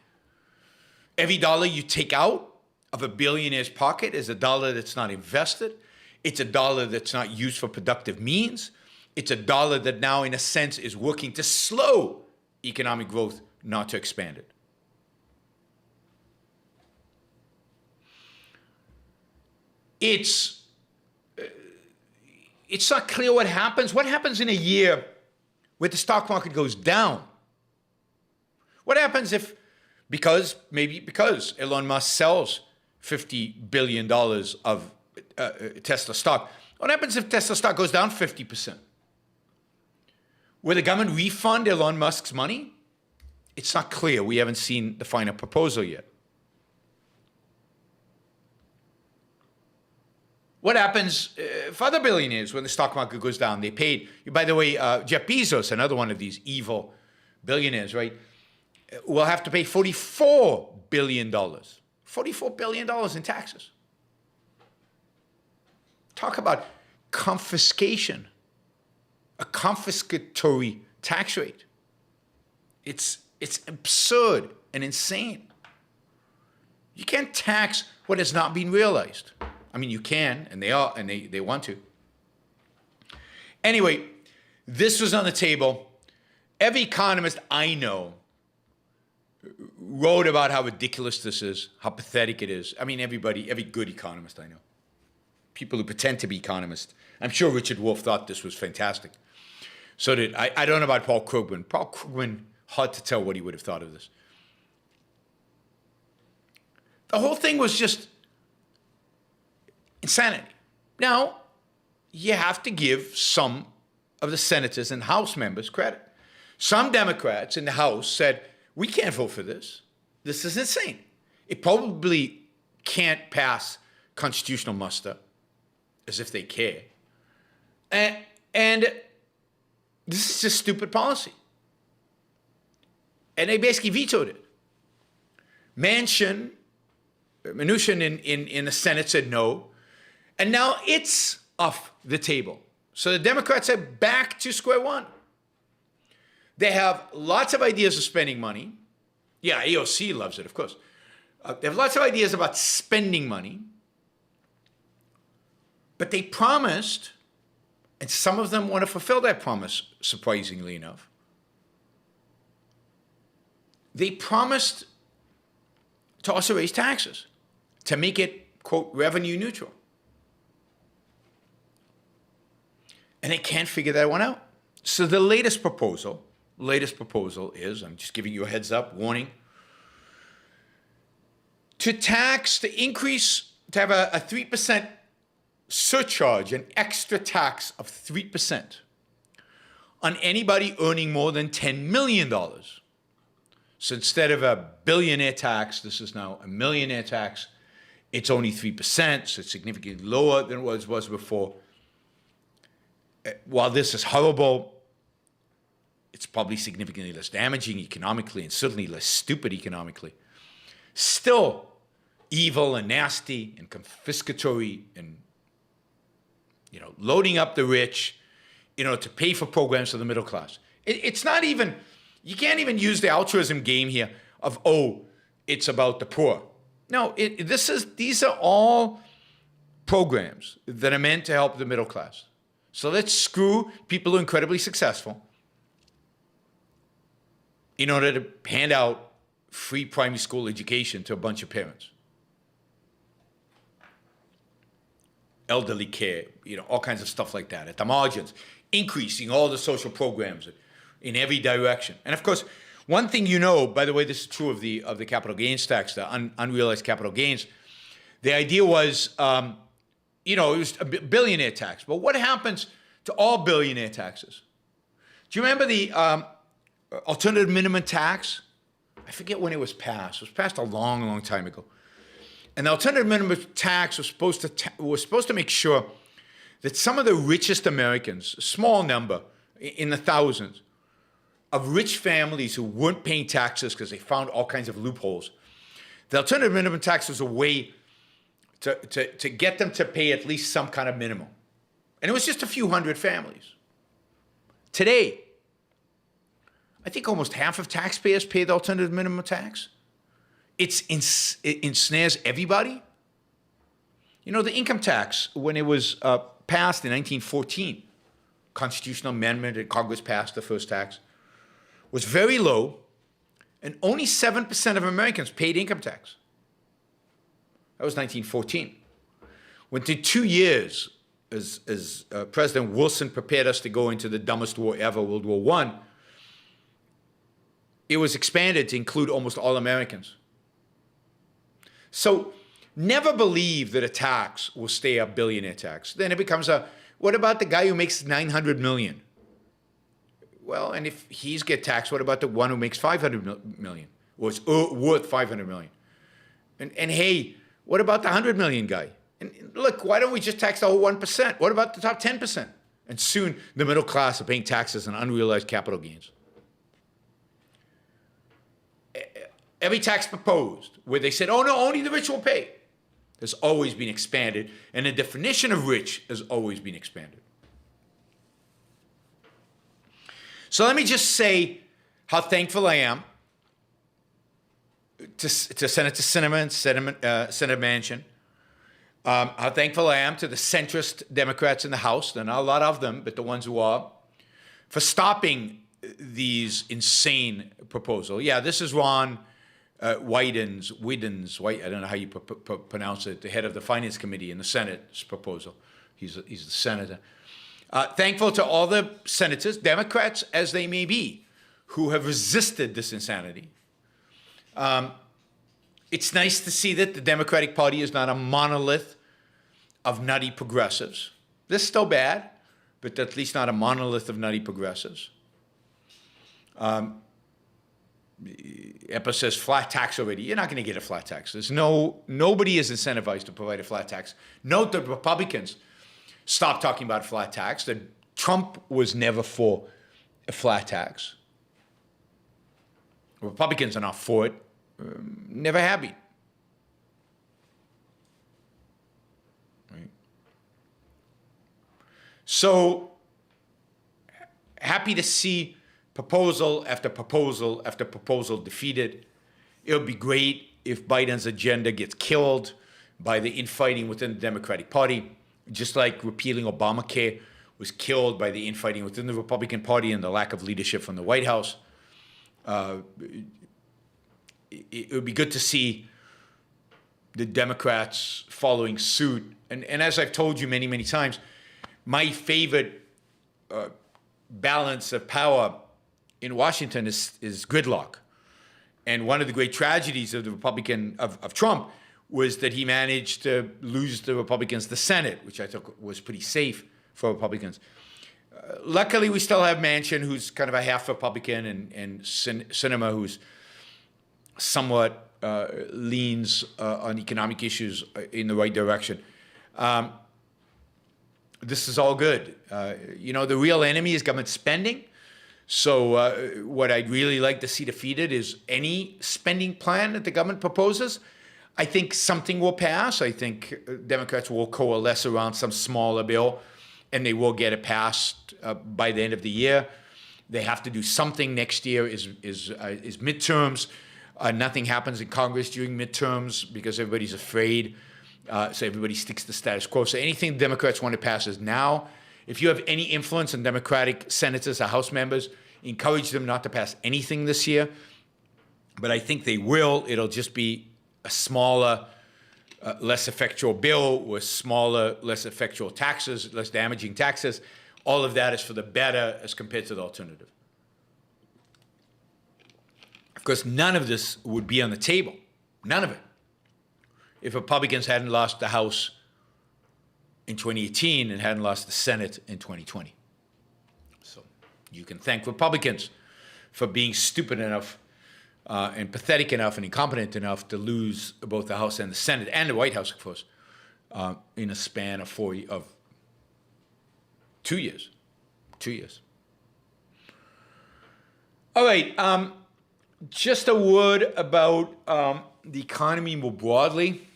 Every dollar you take out of a billionaire's pocket is a dollar that's not invested. It's a dollar that's not used for productive means. It's a dollar that now, in a sense, is working to slow economic growth, not to expand it. It's not clear what happens. What happens in a year where the stock market goes down? What happens if, because Elon Musk sells $50 billion of Tesla stock, what happens if Tesla stock goes down 50%? Will the government refund Elon Musk's money? It's not clear. We haven't seen the final proposal yet. What happens for other billionaires when the stock market goes down? They paid, by the way, Jeff Bezos, another one of these evil billionaires, right, will have to pay $44 billion. $44 billion in taxes. Talk about confiscation, a confiscatory tax rate. It's absurd and insane. You can't tax what has not been realized. I mean, you can, and they are, and they want to. Anyway, this was on the table. Every economist I know wrote about how ridiculous this is, how pathetic it is. I mean, every good economist I know. People who pretend to be economists. I'm sure Richard Wolff thought this was fantastic. So did, I don't know about Paul Krugman. Paul Krugman, hard to tell what he would have thought of this. The whole thing was just insanity. Now, you have to give some of the senators and House members credit. Some Democrats in the House said, we can't vote for this. This is insane. It probably can't pass constitutional muster, as if they care. And this is just stupid policy. And they basically vetoed it. Mnuchin in the Senate said no. And now it's off the table. So the Democrats are back to square one. They have lots of ideas of spending money. Yeah, AOC loves it, of course. They have lots of ideas about spending money. But they promised, and some of them want to fulfill that promise, surprisingly enough. They promised to also raise taxes, to make it, quote, revenue neutral. And they can't figure that one out. So the latest proposal is, I'm just giving you a heads up, warning, to tax, to increase, to have a 3% surcharge, an extra tax of 3% on anybody earning more than $10 million. So instead of a billionaire tax, this is now a millionaire tax. It's only 3%, so it's significantly lower than what it was before. While this is horrible, it's probably significantly less damaging economically and certainly less stupid economically. Still evil and nasty and confiscatory and, loading up the rich, to pay for programs for the middle class. It's not even, you can't even use the altruism game here of, it's about the poor. No, these are all programs that are meant to help the middle class. So let's screw people who are incredibly successful in order to hand out free primary school education to a bunch of parents. Elderly care, all kinds of stuff like that at the margins, increasing all the social programs in every direction. And of course, one thing by the way, this is true of the capital gains tax, the unrealized capital gains. The idea was, it was a billionaire tax. But what happens to all billionaire taxes? Do you remember the alternative minimum tax? I forget when it was passed. It was passed a long, long time ago. And the alternative minimum tax was supposed to make sure that some of the richest Americans, a small number, in the thousands, of rich families who weren't paying taxes because they found all kinds of loopholes. The alternative minimum tax was a way to get them to pay at least some kind of minimum. And it was just a few hundred families. Today, I think almost half of taxpayers pay the alternative minimum tax. It ensnares everybody. The income tax, when it was passed in 1914, constitutional amendment that Congress passed the first tax, was very low, and only 7% of Americans paid income tax. That was 1914. Within 2 years, as President Wilson prepared us to go into the dumbest war ever, World War I, it was expanded to include almost all Americans. So never believe that a tax will stay a billionaire tax. Then it becomes what about the guy who makes $900 million? Well, and if he's get taxed, what about the one who makes $500 million or is worth $500 million? And hey, what about the $100 million guy? And look, why don't we just tax the whole 1%? What about the top 10%? And soon the middle class are paying taxes on unrealized capital gains. Every tax proposed where they said, oh no, only the rich will pay, has always been expanded, and the definition of rich has always been expanded. So let me just say how thankful I am to Senator Sinema and Senator Manchin. How thankful I am to the centrist Democrats in the House, there are not a lot of them, but the ones who are, for stopping these insane proposals. Yeah, this is Ron Wyden's, I don't know how you pronounce it, the head of the Finance Committee in the Senate's proposal. He's the senator. Thankful to all the senators, Democrats as they may be, who have resisted this insanity. It's nice to see that the Democratic Party is not a monolith of nutty progressives. They're still bad, but at least not a monolith of nutty progressives. EPA says flat tax already. You're not going to get a flat tax. Nobody is incentivized to provide a flat tax. Note that Republicans stopped talking about flat tax, that Trump was never for a flat tax. Republicans are not for it. Never have been. Right? So, happy to see proposal after proposal after proposal defeated. It would be great if Biden's agenda gets killed by the infighting within the Democratic Party, just like repealing Obamacare was killed by the infighting within the Republican Party and the lack of leadership from the White House. It would be good to see the Democrats following suit. And as I've told you many, many times, my favorite balance of power in Washington is gridlock. And one of the great tragedies of the Republican, of Trump, was that he managed to lose the Republicans the Senate, which I thought was pretty safe for Republicans. Luckily, we still have Manchin, who's kind of a half Republican, and Sinema, who's somewhat leans on economic issues in the right direction. This is all good. The real enemy is government spending. So what I'd really like to see defeated is any spending plan that the government proposes. I think something will pass. I think Democrats will coalesce around some smaller bill, and they will get it passed by the end of the year. They have to do something next year. Is midterms. Nothing happens in Congress during midterms because everybody's afraid. So everybody sticks to status quo. So anything Democrats want to pass is now. If you have any influence on Democratic senators or House members, encourage them not to pass anything this year. But I think they will. It'll just be a smaller, less effectual bill with smaller, less effectual taxes, less damaging taxes. All of that is for the better as compared to the alternative. Of course, none of this would be on the table. None of it. If Republicans hadn't lost the House in 2018 and hadn't lost the Senate in 2020. So you can thank Republicans for being stupid enough and pathetic enough and incompetent enough to lose both the House and the Senate and the White House, of course, in a span of 2 years. 2 years. All right. Just a word about the economy more broadly.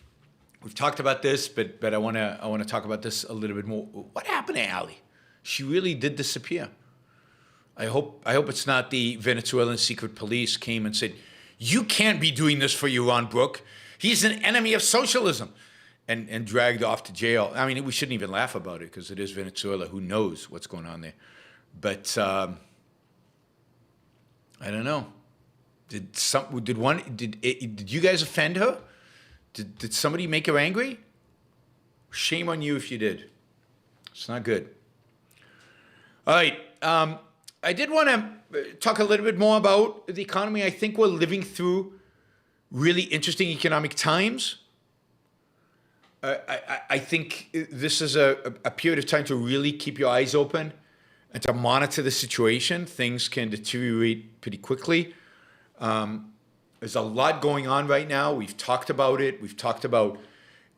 We've talked about this, but I want to talk about this a little bit more. What happened to Allie? She really did disappear. I hope it's not the Venezuelan secret police came and said, "You can't be doing this for Yaron Brook. He's an enemy of socialism," and dragged off to jail. I mean, we shouldn't even laugh about it because it is Venezuela. Who knows what's going on there? But I don't know. Did you guys offend her? Did somebody make her angry? Shame on you if you did. It's not good. All right. I did want to talk a little bit more about the economy. I think we're living through really interesting economic times. I think this is a period of time to really keep your eyes open and to monitor the situation. Things can deteriorate pretty quickly. There's a lot going on right now. We've talked about it. We've talked about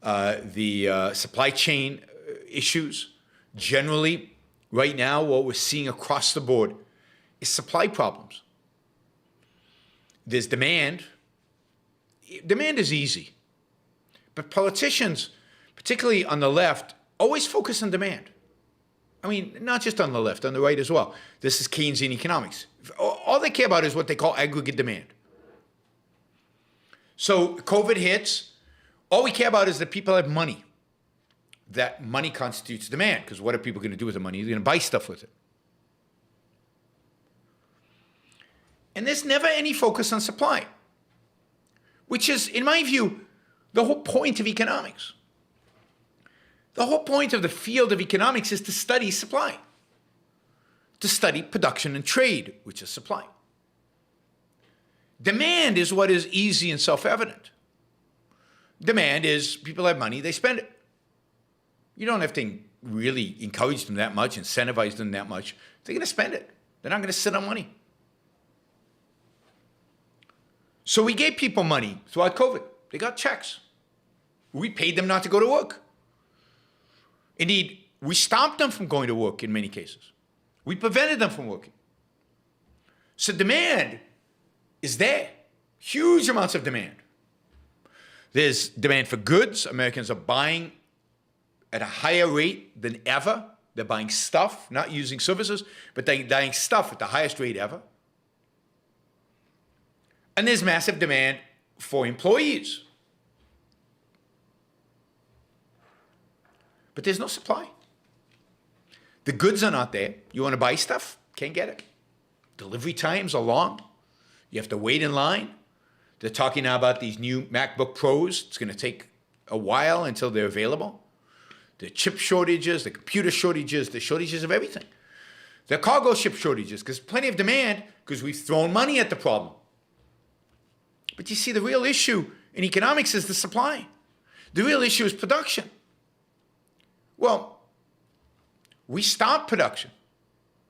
the supply chain issues. Generally, right now, what we're seeing across the board is supply problems. There's demand. Demand is easy. But politicians, particularly on the left, always focus on demand. I mean, not just on the left, on the right as well. This is Keynesian economics. All they care about is what they call aggregate demand. So COVID hits. All we care about is that people have money. That money constitutes demand, because what are people going to do with the money? They're going to buy stuff with it. And there's never any focus on supply, which is, in my view, the whole point of economics. The whole point of the field of economics is to study supply, to study production and trade, which is supply. Demand is what is easy and self-evident. Demand is people have money, they spend it. You don't have to really encourage them that much, incentivize them that much. They're going to spend it. They're not going to sit on money. So we gave people money throughout COVID. They got checks. We paid them not to go to work. Indeed, we stopped them from going to work in many cases. We prevented them from working. So demand is there. Huge amounts of demand. There's demand for goods. Americans are buying at a higher rate than ever. They're buying stuff, not using services, but they're buying stuff at the highest rate ever. And there's massive demand for employees. But there's no supply. The goods are not there. You want to buy stuff? Can't get it. Delivery times are long. You have to wait in line. They're talking now about these new MacBook Pros. It's going to take a while until they're available. The chip shortages, the computer shortages, the shortages of everything. The cargo ship shortages, because plenty of demand, because we've thrown money at the problem. But you see, the real issue in economics is the supply. The real issue is production. Well, we stopped production.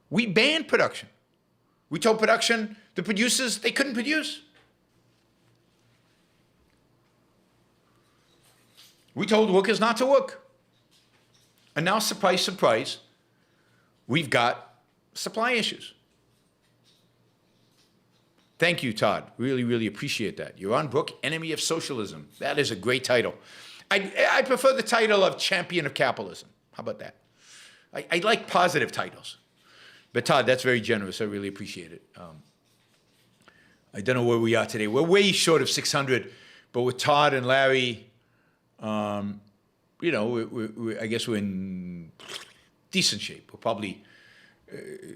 We banned production. We told production, the producers, they couldn't produce. We told workers not to work. And now, surprise, surprise, we've got supply issues. Thank you, Todd. Really, really appreciate that. Yaron Brook, Enemy of Socialism. That is a great title. I prefer the title of Champion of Capitalism. How about that? I like positive titles. But Todd, that's very generous. I really appreciate it. I don't know where we are today. We're way short of 600, but with Todd and Larry, you know, I guess we're in decent shape. We're probably,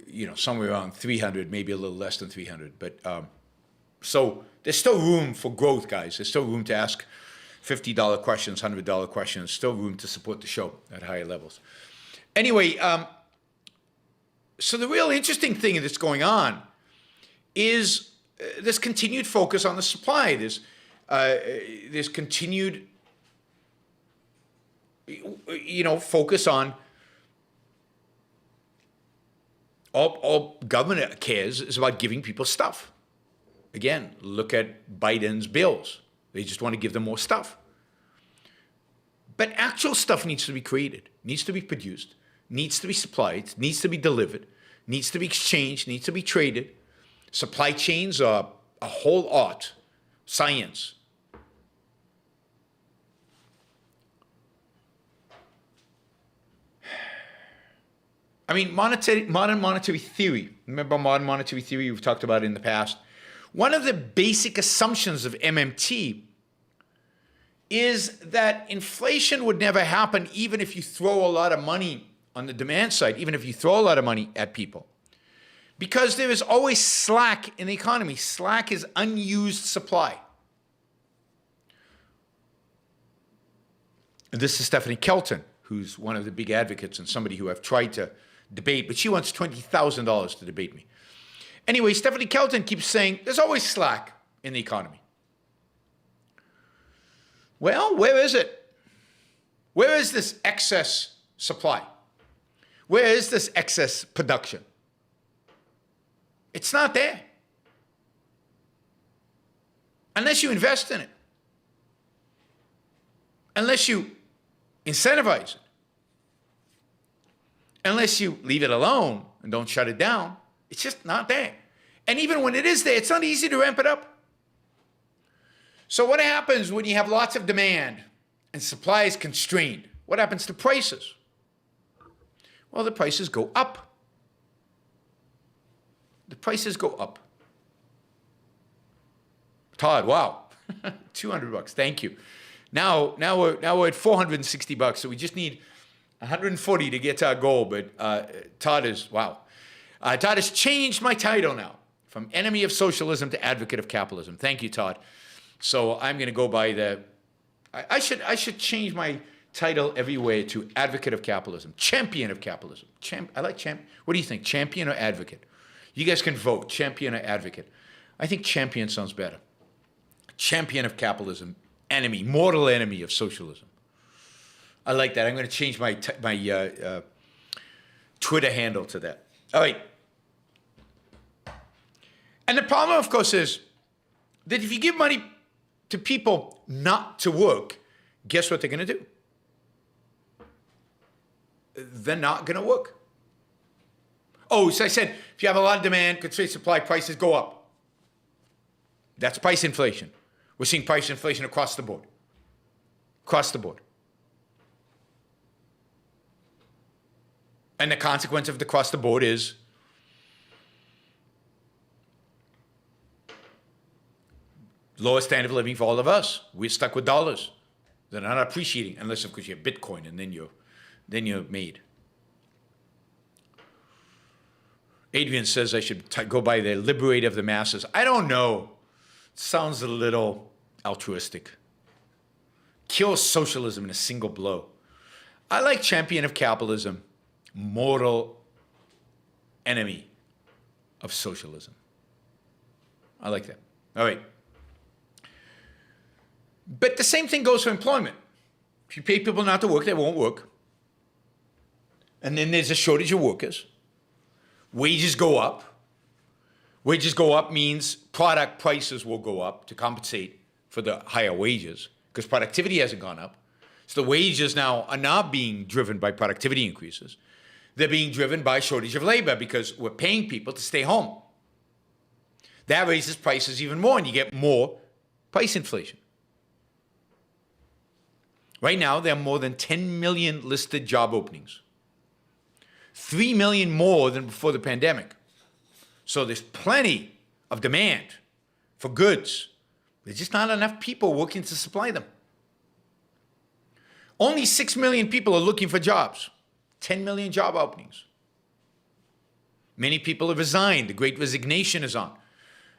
you know, somewhere around 300, maybe a little less than 300. But so there's still room for growth, guys. There's still room to ask $50 questions, $100 questions. Still room to support the show at higher levels. Anyway, so the real interesting thing that's going on is this continued focus on the supply. There's continued, you know, focus on all government cares is about giving people stuff. Again, look at Biden's bills. They just want to give them more stuff. But actual stuff needs to be created, needs to be produced, needs to be supplied, needs to be delivered, needs to be exchanged, needs to be traded. Supply chains are a whole art, science. I mean, modern monetary theory. Remember modern monetary theory we've talked about in the past? One of the basic assumptions of MMT is that inflation would never happen even if you throw a lot of money on the demand side, even if you throw a lot of money at people. Because there is always slack in the economy. Slack is unused supply. And this is Stephanie Kelton, who's one of the big advocates and somebody who I've tried to debate, but she wants $20,000 to debate me. Anyway, Stephanie Kelton keeps saying there's always slack in the economy. Well, where is it? Where is this excess supply? Where is this excess production? It's not there. Unless you invest in it. Unless you incentivize it. Unless you leave it alone and don't shut it down, it's just not there. And even when it is there, it's not easy to ramp it up. So what happens when you have lots of demand and supply is constrained? What happens to prices? Well, the prices go up. The prices go up. Todd, wow, $200, thank you. Now we're at $460, so we just need 140 to get to our goal. But Todd is wow. Todd has changed my title now from Enemy of Socialism to Advocate of Capitalism. Thank you, Todd. So I'm going to go by the. I should change my title everywhere to Advocate of Capitalism, Champion of Capitalism. I like champion. What do you think, Champion or Advocate? You guys can vote, Champion or Advocate. I think Champion sounds better. Champion of Capitalism, enemy, mortal enemy of socialism. I like that. I'm going to change my Twitter handle to that. All right. And the problem, of course, is that if you give money to people not to work, guess what they're going to do? They're not going to work. Oh, so I said, if you have a lot of demand, constrained supply, prices go up. That's price inflation. We're seeing price inflation across the board. Across the board. And the consequence of the across the board is lower standard of living for all of us. We're stuck with dollars. They're not appreciating unless, of course, you have Bitcoin, and then you're made. Adrian says I should go by the liberator of the masses. I don't know. Sounds a little altruistic. Kill socialism in a single blow. I like Champion of Capitalism, mortal enemy of socialism. I like that. All right. But the same thing goes for employment. If you pay people not to work, they won't work. And then there's a shortage of workers. Wages go up. Wages go up means product prices will go up to compensate for the higher wages because productivity hasn't gone up. So the wages now are not being driven by productivity increases. They're being driven by shortage of labor because we're paying people to stay home. That raises prices even more, and you get more price inflation. Right now, there are more than 10 million listed job openings. 3 million more than before the pandemic. So there's plenty of demand for goods. There's just not enough people working to supply them. Only 6 million people are looking for jobs. 10 million job openings. Many people have resigned. The Great Resignation is on.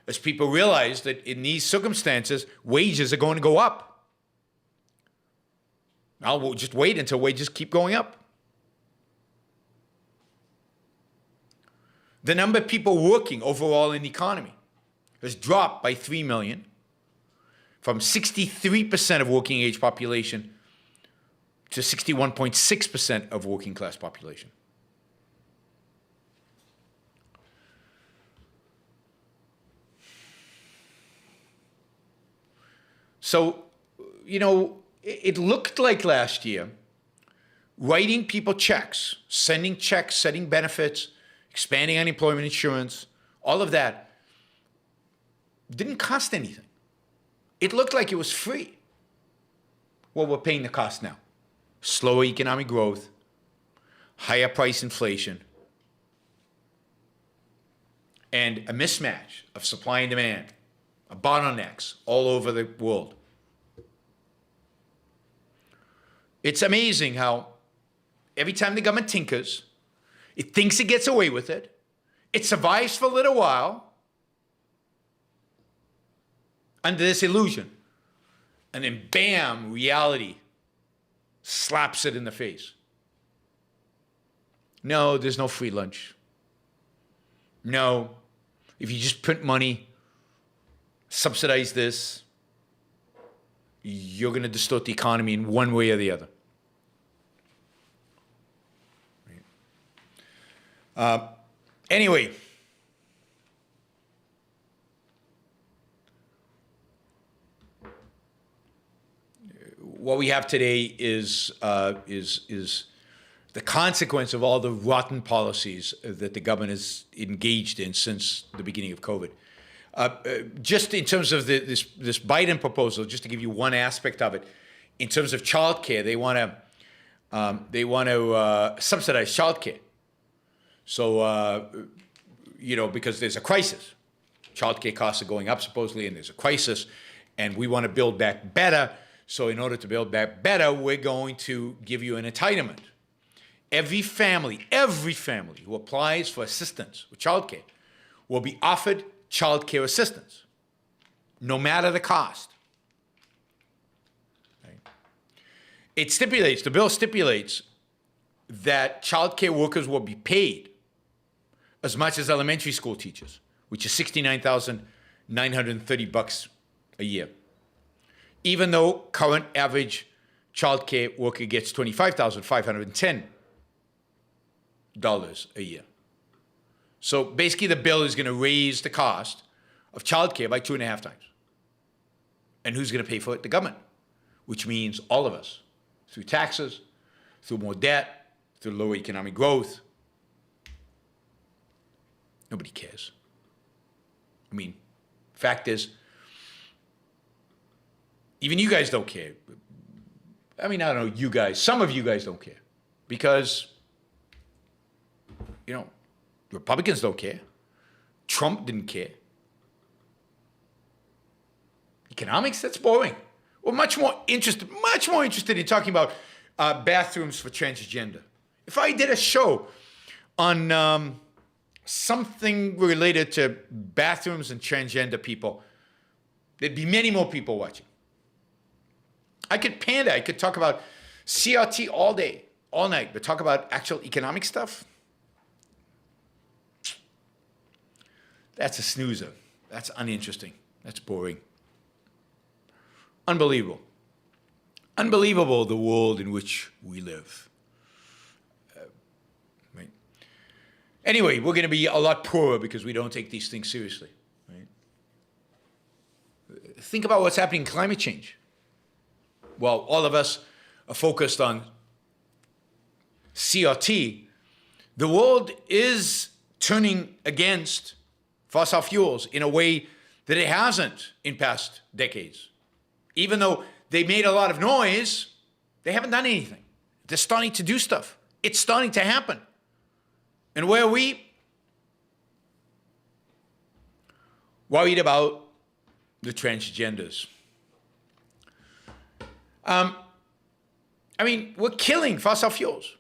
As people realize that in these circumstances, wages are going to go up. We'll just wait until wages keep going up. The number of people working overall in the economy has dropped by 3 million from 63% of working age population to 61.6% of working class population. So, it looked like last year, writing people checks, sending checks, setting benefits, expanding unemployment insurance, all of that didn't cost anything. It looked like it was free. Well, we're paying the cost now. Slower economic growth, higher price inflation, and a mismatch of supply and demand, bottlenecks all over the world. It's amazing how every time the government tinkers, it thinks it gets away with it, it survives for a little while under this illusion, and then bam, reality slaps it in the face. No, there's no free lunch. No, if you just print money, subsidize this, you're going to distort the economy in one way or the other. Anyway, what we have today is the consequence of all the rotten policies that the government has engaged in since the beginning of COVID. Just in terms of this Biden proposal, just to give you one aspect of it, in terms of childcare, they want to subsidize childcare. So because there's a crisis, childcare costs are going up supposedly, and there's a crisis, and we want to build back better. So in order to build back better, we're going to give you an entitlement. Every family who applies for assistance with childcare will be offered childcare assistance, no matter the cost. Right? The bill stipulates that childcare workers will be paid as much as elementary school teachers, which is $69,930 a year. Even though current average childcare worker gets $25,510 a year. So basically the bill is going to raise the cost of childcare by 2.5 times. And who's going to pay for it? The government, which means all of us, through taxes, through more debt, through lower economic growth. Nobody cares. I mean, fact is, even you guys don't care. I mean, I don't know, you guys, some of you guys don't care because, Republicans don't care. Trump didn't care. Economics, that's boring. We're much more interested in talking about bathrooms for transgender. If I did a show on something related to bathrooms and transgender people, there'd be many more people watching. I could talk about CRT all day, all night, but talk about actual economic stuff? That's a snoozer. That's uninteresting. That's boring. Unbelievable. Unbelievable, the world in which we live. Right? Anyway, we're going to be a lot poorer because we don't take these things seriously. Right? Think about what's happening in climate change. Well, all of us are focused on CRT. The world is turning against fossil fuels in a way that it hasn't in past decades. Even though they made a lot of noise, they haven't done anything. They're starting to do stuff. It's starting to happen. And where are we? Worried about the transgenders. We're killing fossil fuels.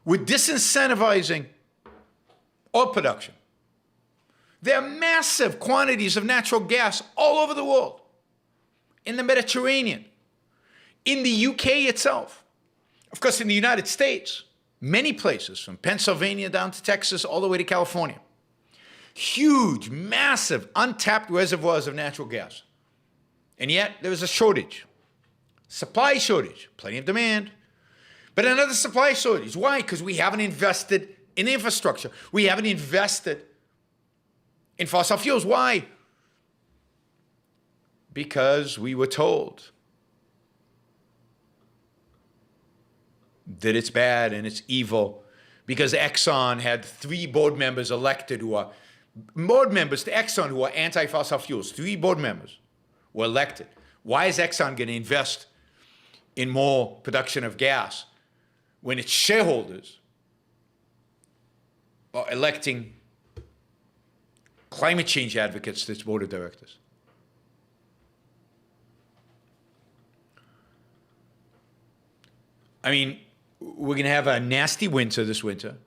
We're disincentivizing oil production. There are massive quantities of natural gas all over the world, in the Mediterranean, in the UK itself. Of course, in the United States, many places, from Pennsylvania down to Texas, all the way to California. Huge, massive, untapped reservoirs of natural gas. And yet, there is a shortage. Supply shortage, plenty of demand, but another supply shortage. Why? Because we haven't invested in infrastructure. We haven't invested in fossil fuels. Why? Because we were told that it's bad and it's evil, because Exxon had 3 board members elected who are board members to Exxon who are anti-fossil fuels. 3 board members were elected. Why is Exxon going to invest in more production of gas when its shareholders are electing climate change advocates to its board of directors? We're going to have a nasty winter this winter.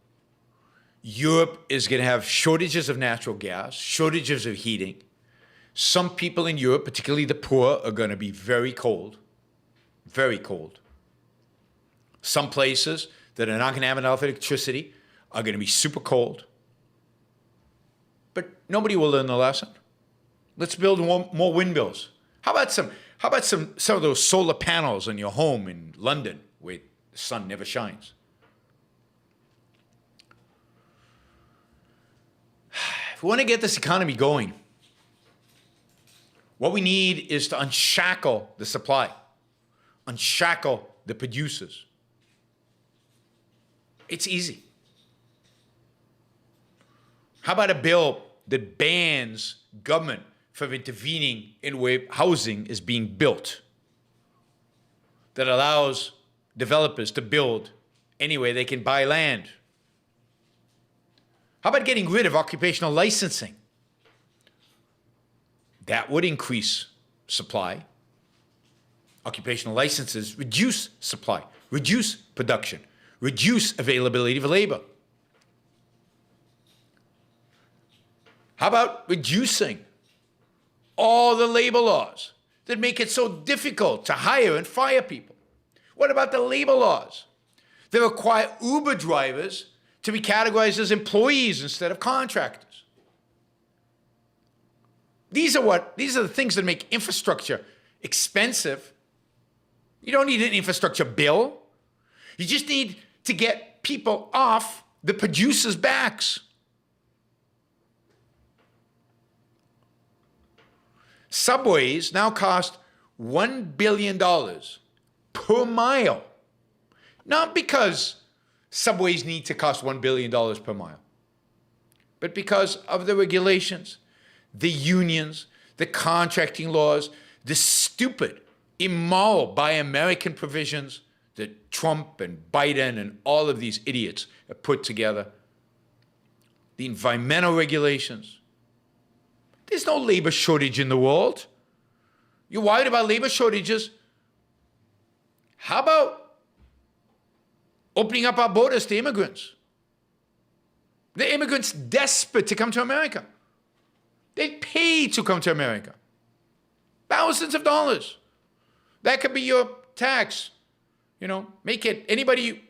Europe is going to have shortages of natural gas, shortages of heating. Some people in Europe, particularly the poor, are going to be very cold. Very cold. Some places that are not going to have enough electricity are going to be super cold. But nobody will learn the lesson. Let's build more windmills. How about some of those solar panels on your home in London where the sun never shines? If we want to get this economy going, what we need is to unshackle the supply, unshackle the producers. It's easy. How about a bill that bans government from intervening in where housing is being built, that allows developers to build anywhere they can buy land? How about getting rid of occupational licensing? That would increase supply. Occupational licenses reduce supply, reduce production, reduce availability of labor. How about reducing all the labor laws that make it so difficult to hire and fire people? What about the labor laws that require Uber drivers to be categorized as employees instead of contractors? These are the things that make infrastructure expensive. You don't need an infrastructure bill. You just need to get people off the producers' backs. Subways now cost $1 billion per mile. Not because subways need to cost $1 billion per mile, but because of the regulations, the unions, the contracting laws, the stupid, immoral Buy American provisions that Trump and Biden and all of these idiots have put together, the environmental regulations. There's no labor shortage in the world. You're worried about labor shortages? How about opening up our borders to immigrants? The immigrants desperate to come to America. They pay to come to America. Thousands of dollars. That could be your tax. Make it anybody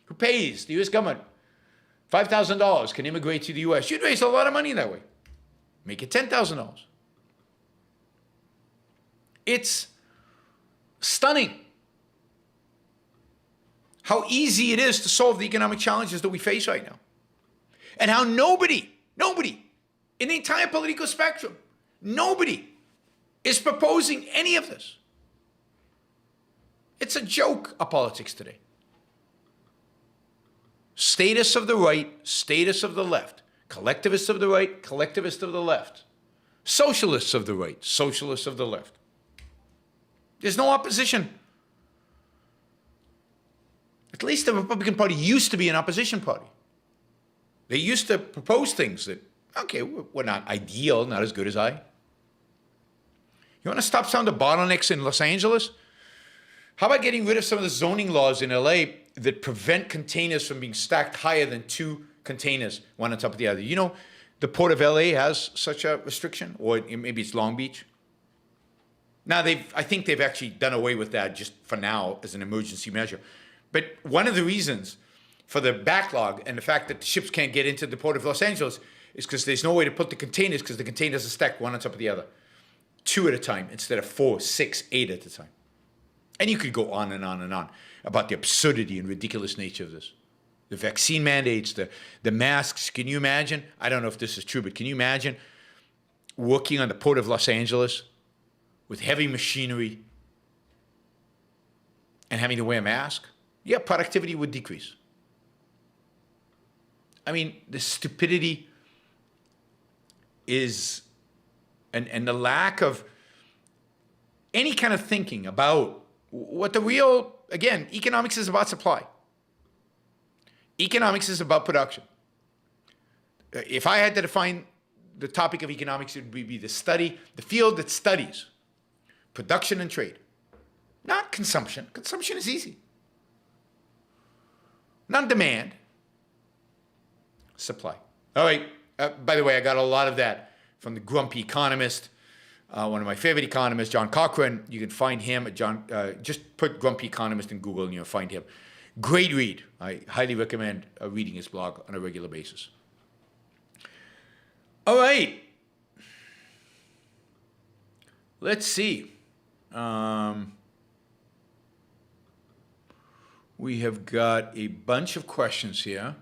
who pays the U.S. government $5,000 can immigrate to the U.S. You'd raise a lot of money that way. Make it $10,000. It's stunning how easy it is to solve the economic challenges that we face right now. And how nobody in the entire political spectrum, nobody is proposing any of this. It's a joke of politics today. Status of the right, status of the left, Collectivists of the right, collectivists of the left. Socialists of the right, socialists of the left. There's no opposition. At least the Republican Party used to be an opposition party. They used to propose things that, okay, we're not ideal, not as good as I. You want to stop some of the bottlenecks in Los Angeles? How about getting rid of some of the zoning laws in LA that prevent containers from being stacked higher than 2 containers, one on top of the other? You know, the Port of LA has such a restriction, or maybe it's Long Beach. Now, I think they've actually done away with that just for now as an emergency measure. But one of the reasons for the backlog and the fact that the ships can't get into the Port of Los Angeles is because there's no way to put the containers, because the containers are stacked one on top of the other. 2 at a time instead of 4, 6, 8 at a time. And you could go on and on and on about the absurdity and ridiculous nature of this. The vaccine mandates, the masks. Can you imagine? I don't know if this is true, but can you imagine working on the Port of Los Angeles with heavy machinery and having to wear a mask? Yeah, productivity would decrease. I mean, the stupidity is, and the lack of any kind of thinking about what the real, again, economics is about supply. Economics is about production. If I had to define the topic of economics, it would be the field that studies production and trade, not consumption. Consumption is easy. Not demand, supply. All right. By the way, I got a lot of that from the grumpy economist, one of my favorite economists, John Cochrane. You can find him at just put grumpy economist in Google and you'll find him. Great read. I highly recommend reading his blog on a regular basis. All right. Let's see. We have got a bunch of questions here.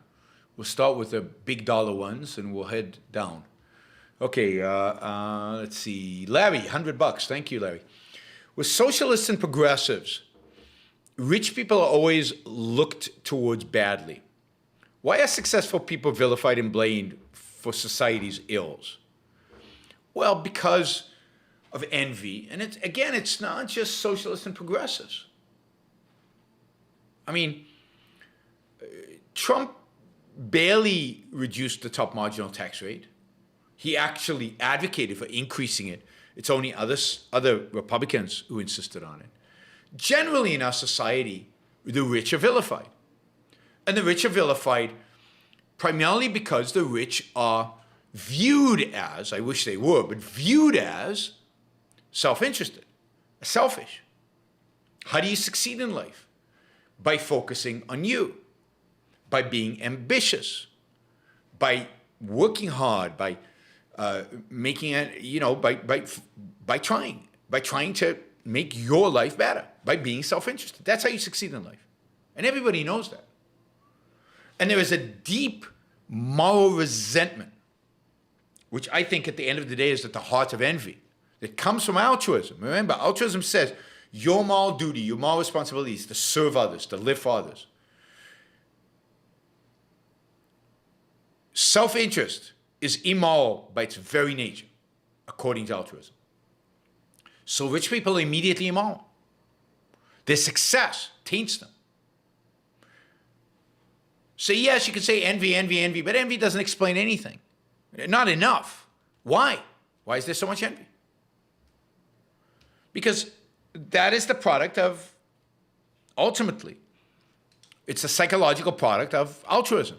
We'll start with the big dollar ones and we'll head down. Okay, let's see. Larry, $100. Thank you, Larry. With socialists and progressives, rich people are always looked towards badly. Why are successful people vilified and blamed for society's ills? Well, because of envy. And it's not just socialists and progressives. I mean, Trump barely reduced the top marginal tax rate. He actually advocated for increasing it. It's only other Republicans who insisted on it. Generally in our society, the rich are vilified. And the rich are vilified primarily because the rich are viewed as, I wish they were, but viewed as self-interested, selfish. How do you succeed in life? By focusing on you, by being ambitious, by working hard, by making it, by trying to make your life better, by being self-interested. That's how you succeed in life. And everybody knows that. And there is a deep moral resentment, which I think at the end of the day is at the heart of envy, that comes from altruism. Remember, altruism says your moral duty, your moral responsibility is to serve others, to live for others. Self-interest is immoral by its very nature, according to altruism. So rich people are immediately immoral. Their success taints them. So yes, you can say envy, but envy doesn't explain anything. Not enough. Why? Why is there so much envy? Because that is the product of, ultimately, it's a psychological product of altruism.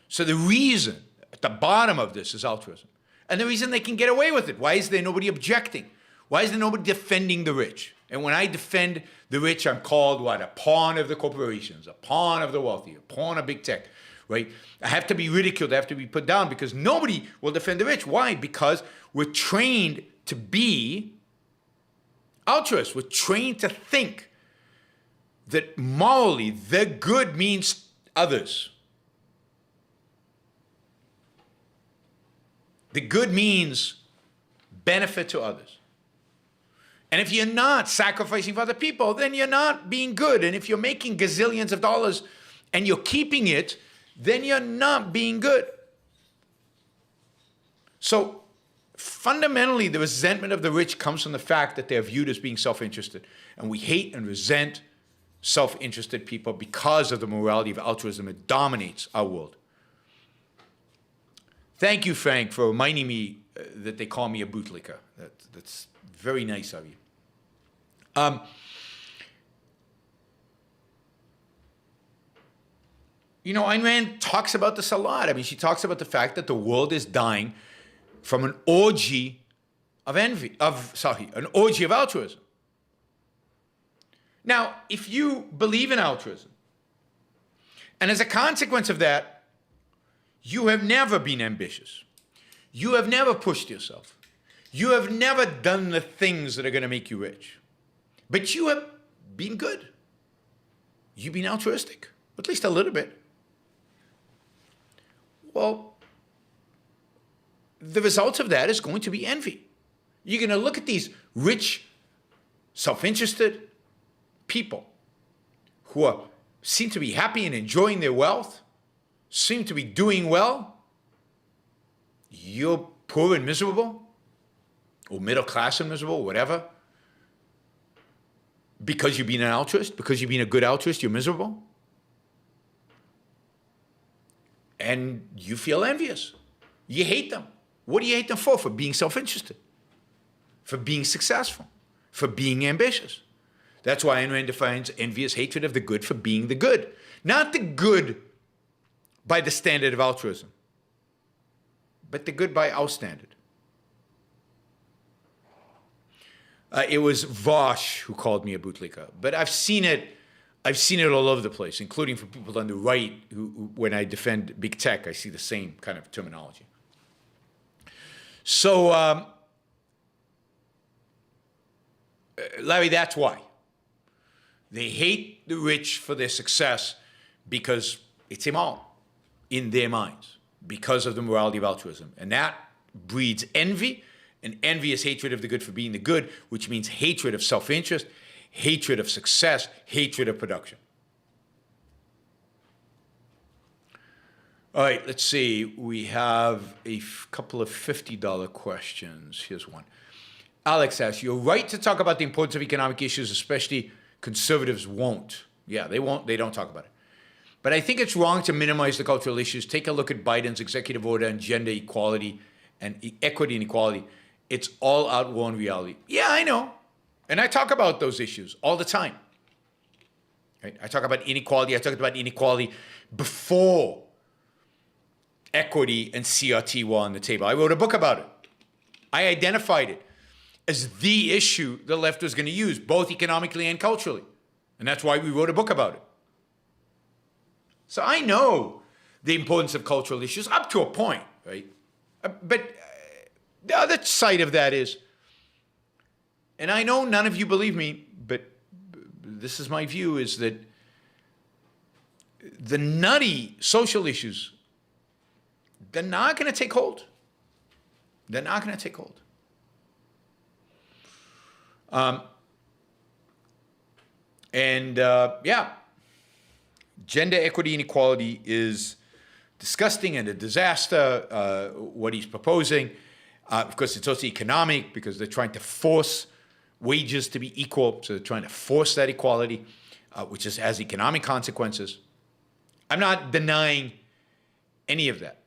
So the reason at the bottom of this is altruism. And the reason they can get away with it. Why is there nobody objecting? Why is there nobody defending the rich? And when I defend the rich, I'm called what? A pawn of the corporations, a pawn of the wealthy, a pawn of big tech, right? I have to be ridiculed, I have to be put down because nobody will defend the rich. Why? Because we're trained to be altruists. We're trained to think that morally the good means others. The good means benefit to others. And if you're not sacrificing for other people, then you're not being good. And if you're making gazillions of dollars and you're keeping it, then you're not being good. So fundamentally, the resentment of the rich comes from the fact that they're viewed as being self-interested. And we hate and resent self-interested people because of the morality of altruism that dominates our world. Thank you, Frank, for reminding me that they call me a bootlicker. That's very nice of you. You know, Ayn Rand talks about this a lot. I mean, she talks about the fact that the world is dying from an orgy of an orgy of altruism. Now, if you believe in altruism, and as a consequence of that, you have never been ambitious, you have never pushed yourself, you have never done the things that are going to make you rich, but you have been good, you've been altruistic, at least a little bit. Well, the result of that is going to be envy. You're going to look at these rich, self-interested people who seem to be happy and enjoying their wealth, seem to be doing well. You're poor and miserable, or middle class and miserable, whatever. Because you've been an altruist, because you've been a good altruist, you're miserable. And you feel envious. You hate them. What do you hate them for? For being self-interested, for being successful, for being ambitious. That's why Ayn Rand defines envy as hatred of the good for being the good. Not the good by the standard of altruism, but the good by our standard. It was Vosh who called me a bootlicker, but I've seen it all over the place, including from people on the right who, when I defend big tech, I see the same kind of terminology. So, Larry, that's why. They hate the rich for their success because it's immoral in their minds, because of the morality of altruism. And that breeds envy, and envy is hatred of the good for being the good, which means hatred of self-interest, hatred of success, hatred of production. All right, let's see. We have a couple of $50 questions. Here's one. Alex asks, you're right to talk about the importance of economic issues, especially conservatives won't. Yeah, they won't. They don't talk about it. But I think it's wrong to minimize the cultural issues. Take a look at Biden's executive order on gender equality and equity and equality. It's all outworn reality. Yeah, I know. And I talk about those issues all the time. Right? I talk about inequality. I talked about inequality before equity and CRT were on the table. I wrote a book about it. I identified it as the issue the left was going to use, both economically and culturally. And that's why we wrote a book about it. So I know the importance of cultural issues up to a point, right? But the other side of that is, and I know none of you believe me, but this is my view, is that the nutty social issues, they're not going to take hold. They're not going to take hold. Yeah, gender equity and equality is disgusting and a disaster, what he's proposing. Of course, it's also economic because they're trying to force wages to be equal. So they're trying to force that equality, which has economic consequences. I'm not denying any of that.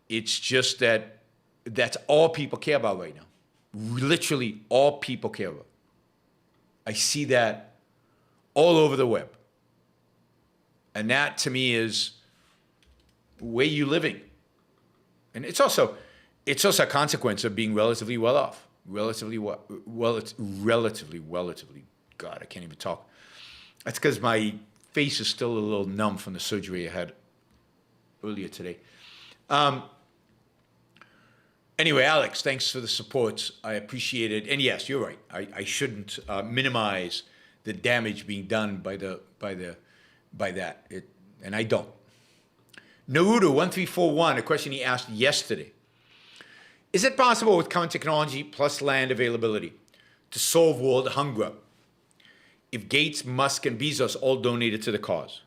It's just that that's all people care about right now. Literally all people care about. I see that all over the web. And that to me is where you're living. And it's also a consequence of being relatively well off. Relatively, God, I can't even talk. That's because my face is still a little numb from the surgery I had earlier today. Anyway, Alex, thanks for the support. I appreciate it. And yes, you're right. I shouldn't minimize the damage being done by that. And I don't. Naruto 1341, a question he asked yesterday. Is it possible with current technology plus land availability to solve world hunger if Gates, Musk, and Bezos all donated to the cause?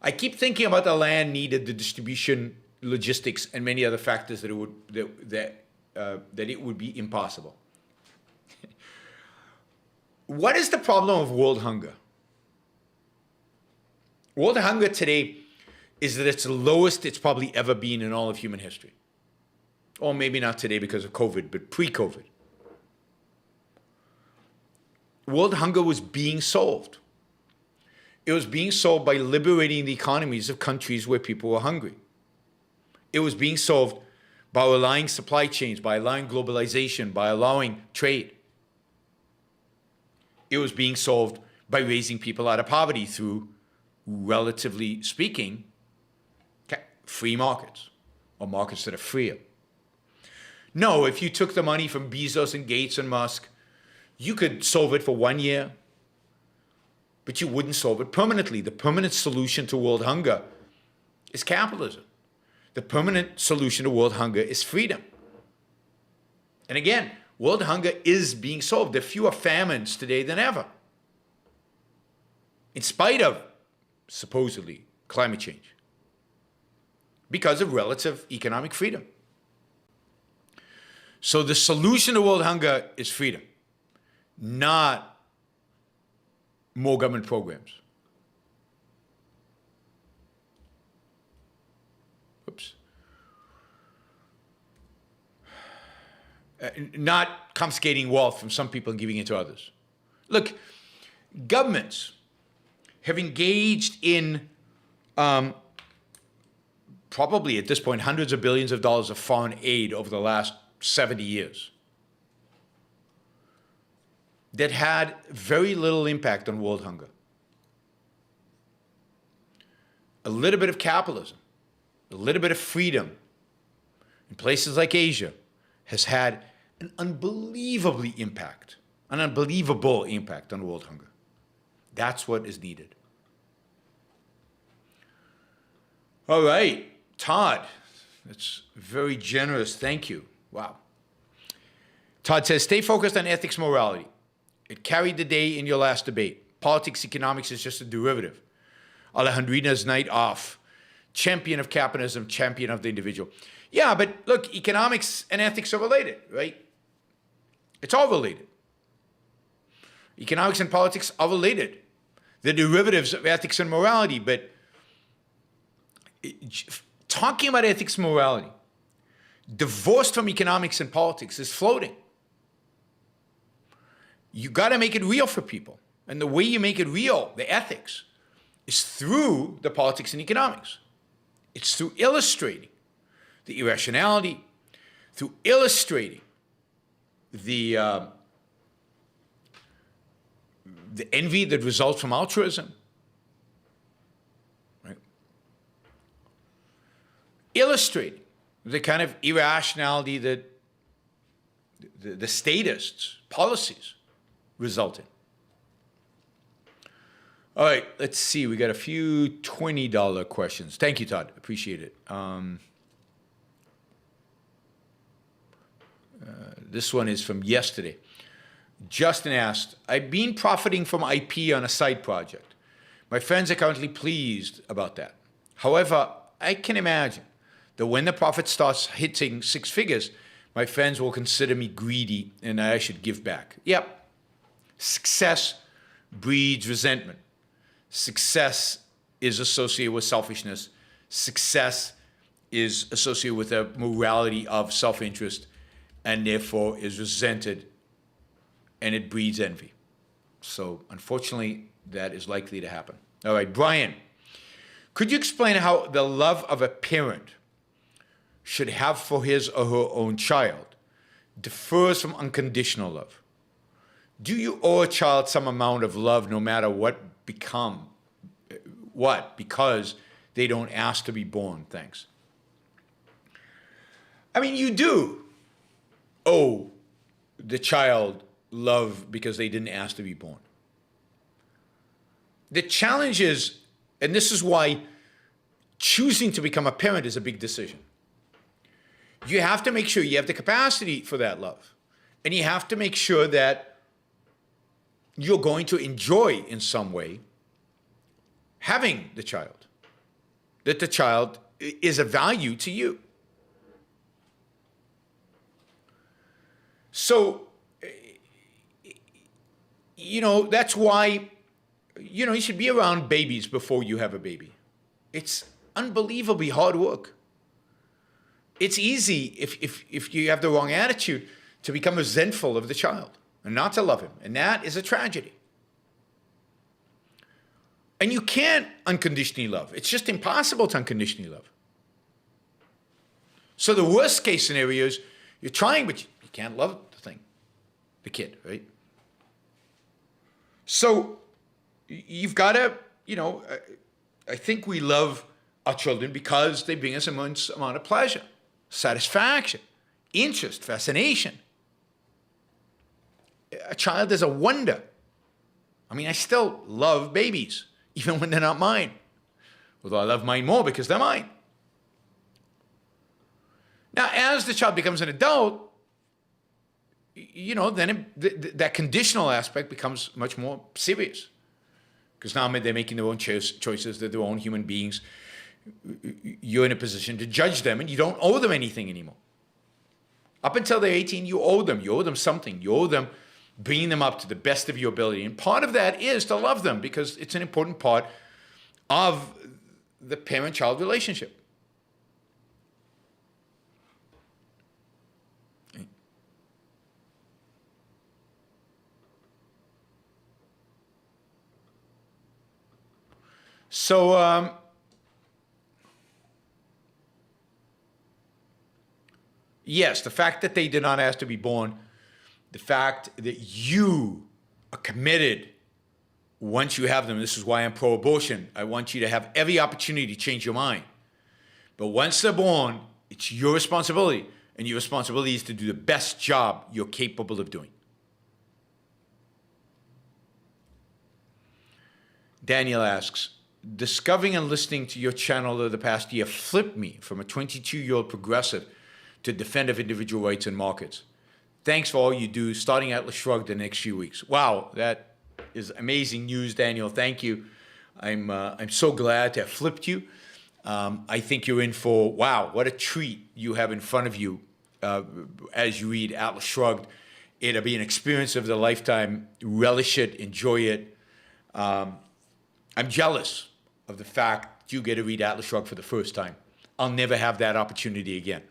I keep thinking about the land needed, the distribution logistics, and many other factors that it would be impossible. What is the problem of world hunger? World hunger today is that it's the lowest it's probably ever been in all of human history. Or maybe not today because of COVID, but pre-COVID. World hunger was being solved. It was being solved by liberating the economies of countries where people were hungry. It was being solved by allowing supply chains, by allowing globalization, by allowing trade. It was being solved by raising people out of poverty through, relatively speaking, free markets, or markets that are freer. No, if you took the money from Bezos and Gates and Musk, you could solve it for 1 year, but you wouldn't solve it permanently. The permanent solution to world hunger is capitalism. The permanent solution to world hunger is freedom. And again, world hunger is being solved. There are fewer famines today than ever, in spite of, supposedly, climate change, because of relative economic freedom. So the solution to world hunger is freedom, not more government programs. Oops. Not confiscating wealth from some people and giving it to others. Look, governments have engaged in probably at this point hundreds of billions of dollars of foreign aid over the last 70 years that had very little impact on world hunger. A little bit of capitalism, a little bit of freedom in places like Asia has had an unbelievable impact on world hunger. That's what is needed. All right, Todd, that's very generous. Thank you. Wow. Todd says, stay focused on ethics, morality. It carried the day in your last debate. Politics, economics is just a derivative. Alejandrina's night off. Champion of capitalism, champion of the individual. Yeah, but look, economics and ethics are related, right? It's all related. Economics and politics are related. They're derivatives of ethics and morality, but talking about ethics and morality, divorced from economics and politics, is floating. You got to make it real for people. And the way you make it real, the ethics, is through the politics and economics. It's through illustrating the irrationality, through illustrating the envy that results from altruism, right? Illustrating the kind of irrationality that the statists' policies result in. All right, let's see. We got a few $20 questions. Thank you, Todd. Appreciate it. This one is from yesterday. Justin asked, I've been profiting from IP on a side project. My friends are currently pleased about that. However, I can imagine that when the profit starts hitting six figures, my friends will consider me greedy and I should give back. Yep. Success breeds resentment. Success is associated with selfishness. Success is associated with a morality of self-interest and therefore is resented, and it breeds envy. So unfortunately, that is likely to happen. All right, Brian, could you explain how the love of a parent should have for his or her own child differs from unconditional love? Do you owe a child some amount of love no matter what, because they don't ask to be born? Thanks. I mean, you do owe the child love because they didn't ask to be born. The challenge is, and this is why choosing to become a parent is a big decision. You have to make sure you have the capacity for that love. And you have to make sure that you're going to enjoy in some way having the child. That the child is a value to you. So, that's why, you should be around babies before you have a baby. It's unbelievably hard work. It's easy if you have the wrong attitude to become resentful of the child and not to love him. And that is a tragedy. And you can't unconditionally love. It's just impossible to unconditionally love. So the worst case scenario is you're trying, but you can't love the kid, right? So you've got to, I think we love our children because they bring us an immense amount of pleasure, satisfaction, interest, fascination. A child is a wonder. I mean, I still love babies, even when they're not mine. Although I love mine more because they're mine. Now, as the child becomes an adult, then that conditional aspect becomes much more serious. Because now they're making their own choices, they're their own human beings. You're in a position to judge them, and you don't owe them anything anymore. Up until they're 18, you owe them. You owe them something. You owe them bringing them up to the best of your ability. And part of that is to love them, because it's an important part of the parent-child relationship. So, yes, the fact that they did not ask to be born, the fact that you are committed once you have them, this is why I'm pro-abortion. I want you to have every opportunity to change your mind. But once they're born, it's your responsibility, and your responsibility is to do the best job you're capable of doing. Daniel asks, discovering and listening to your channel over the past year flipped me from a 22-year-old progressive to defender of individual rights and markets. Thanks for all you do, starting Atlas Shrugged the next few weeks. Wow, that is amazing news, Daniel. Thank you. I'm so glad to have flipped you. I think you're in for, wow, what a treat you have in front of you as you read Atlas Shrugged. It'll be an experience of the lifetime. Relish it, enjoy it. I'm jealous of the fact you get to read Atlas Shrugged for the first time. I'll never have that opportunity again.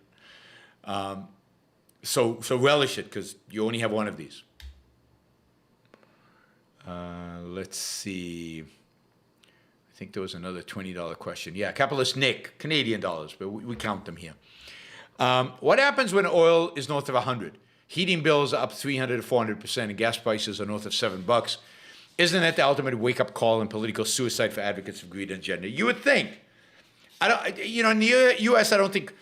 So relish it, because you only have one of these. Let's see. I think there was another $20 question. Yeah, Capitalist Nick, Canadian dollars, but we count them here. What happens when oil is north of 100? Heating bills are up 300 to 400%, and gas prices are north of $7. Isn't that the ultimate wake-up call and political suicide for advocates of greed and gender? You would think. In the U.S., I don't think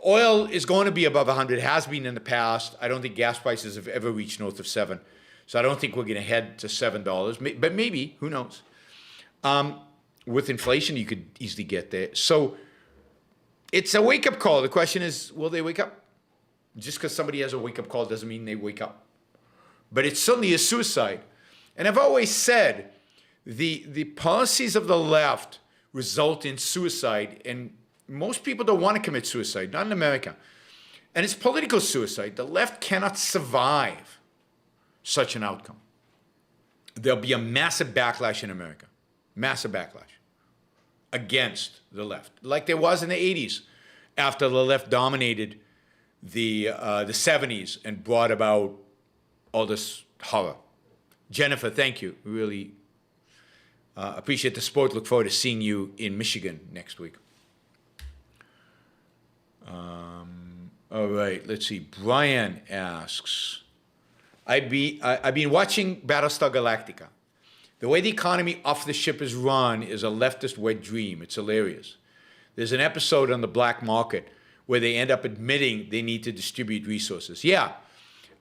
oil is going to be above 100. It has been in the past. I don't think gas prices have ever reached north of 7. So I don't think we're going to head to $7. But maybe, who knows? With inflation, you could easily get there. So it's a wake-up call. The question is, will they wake up? Just because somebody has a wake-up call doesn't mean they wake up. But it's certainly a suicide. And I've always said the policies of the left result in suicide, and most people don't want to commit suicide, not in America. And it's political suicide. The left cannot survive such an outcome. There'll be a massive backlash in America, massive backlash against the left, like there was in the 80s after the left dominated the 70s and brought about all this horror. Jennifer, thank you. Really appreciate the support. Look forward to seeing you in Michigan next week. All right, let's see. Brian asks, I've been watching Battlestar Galactica. The way the economy off the ship is run is a leftist wet dream. It's hilarious. There's an episode on the black market where they end up admitting they need to distribute resources. Yeah,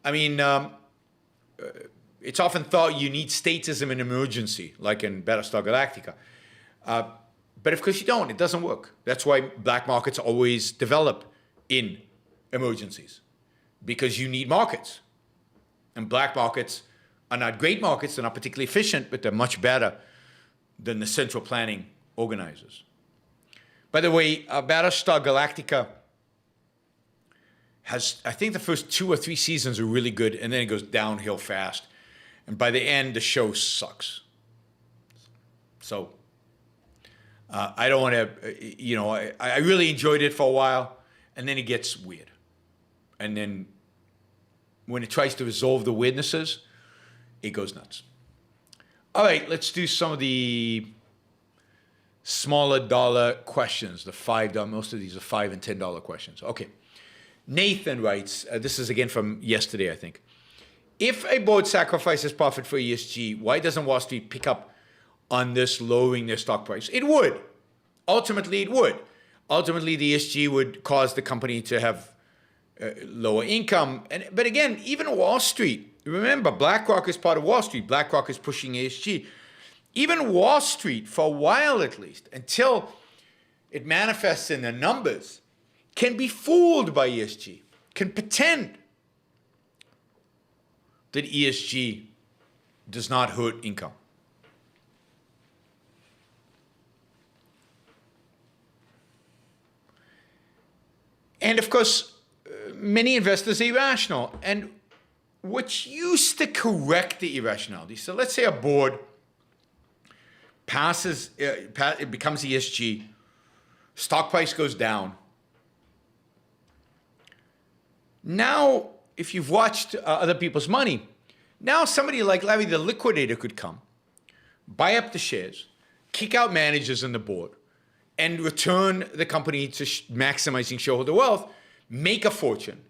I mean, it's often thought you need statism in emergency, like in Battlestar Galactica. But of course you don't. It doesn't work. That's why black markets always develop in emergencies, because you need markets. And black markets are not great markets. They're not particularly efficient, but they're much better than the central planning organizers. By the way, Battlestar Galactica has, I think the first 2 or 3 seasons are really good, and then it goes downhill fast. And by the end, the show sucks. So I don't want to, I really enjoyed it for a while, and then it gets weird. And then when it tries to resolve the weirdnesses, it goes nuts. All right, let's do some of the smaller dollar questions, the $5, most of these are $5 and $10 questions. Okay. Nathan writes, this is again from yesterday, I think. If a board sacrifices profit for ESG, why doesn't Wall Street pick up on this, lowering their stock price? It would. Ultimately, it would. Ultimately, the ESG would cause the company to have lower income. But again, even Wall Street, remember, BlackRock is part of Wall Street. BlackRock is pushing ESG. Even Wall Street, for a while at least, until it manifests in the numbers, can be fooled by ESG, can pretend that ESG does not hurt income. And of course, many investors are irrational. And what used to correct the irrationality, so let's say a board passes, it becomes ESG, stock price goes down. Now, if you've watched other people's money, now somebody like Larry the Liquidator could come, buy up the shares, kick out managers on the board, and return the company to maximizing shareholder wealth, make a fortune,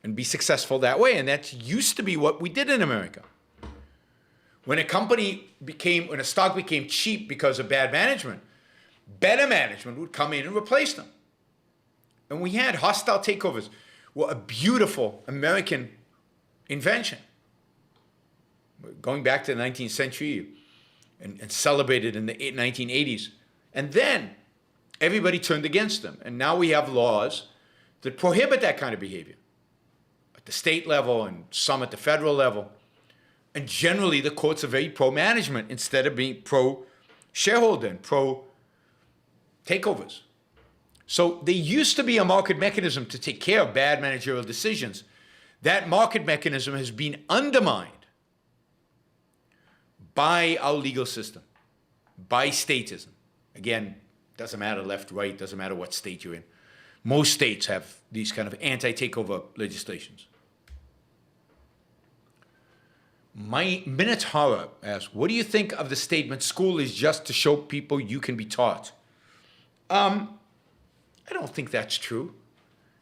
and be successful that way. And that used to be what we did in America. When a stock became cheap because of bad management, better management would come in and replace them. And we had hostile takeovers, were a beautiful American invention. Going back to the 19th century and celebrated in the 1980s. And then everybody turned against them. And now we have laws that prohibit that kind of behavior at the state level and some at the federal level. And generally, the courts are very pro-management instead of being pro-shareholder and pro-takeovers. So there used to be a market mechanism to take care of bad managerial decisions. That market mechanism has been undermined by our legal system, by statism. Again, doesn't matter left, right, doesn't matter what state you're in. Most states have these kind of anti-takeover legislations. My Minotaur asks, what do you think of the statement, school is just to show people you can be taught? I don't think that's true.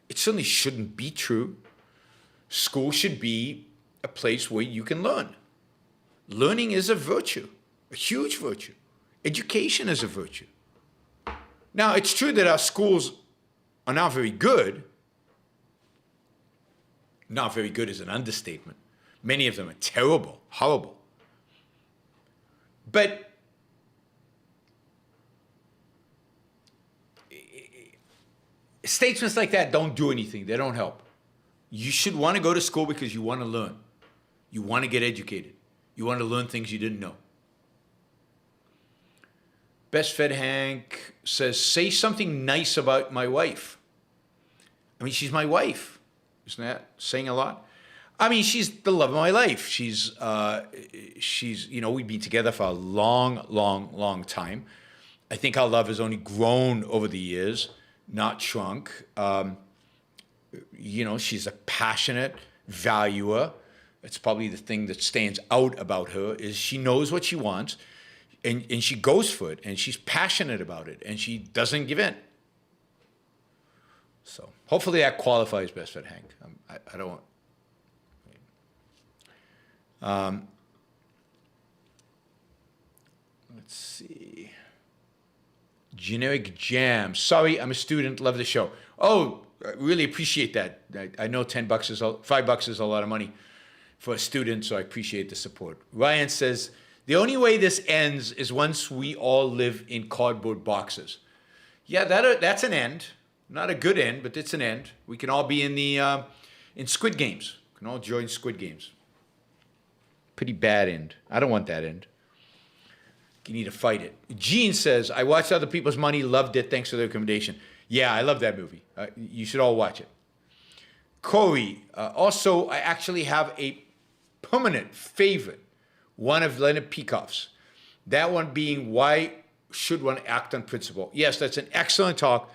It certainly shouldn't be true. School should be a place where you can learn. Learning is a virtue, a huge virtue. Education is a virtue. Now, it's true that our schools are not very good. Not very good is an understatement. Many of them are terrible, horrible. But statements like that don't do anything. They don't help. You should want to go to school because you want to learn. You want to get educated. You want to learn things you didn't know. Best Fed Hank says, say something nice about my wife. I mean, she's my wife. Isn't that saying a lot? I mean, she's the love of my life. She's, we've been together for a long, long, long time. I think our love has only grown over the years, not shrunk. She's a passionate valuer. It's probably the thing that stands out about her is she knows what she wants, and she goes for it, and she's passionate about it, and she doesn't give in. So hopefully that qualifies, Best Fed Hank. I don't want. Let's see. Generic Jam. Sorry, I'm a student. Love the show. Oh, I really appreciate that. I know $5 is a lot of money for a student, so I appreciate the support. Ryan says, the only way this ends is once we all live in cardboard boxes. Yeah, that's an end. Not a good end, but it's an end. We can all be in Squid Games. We can all join Squid Games. Pretty bad end. I don't want that end. You need to fight it. Gene says, I watched Other People's Money, loved it. Thanks for the recommendation. Yeah, I love that movie. You should all watch it. Corey, also, I actually have a permanent favorite, one of Leonard Peikoff's. That one being, Why Should One Act on Principle? Yes, that's an excellent talk.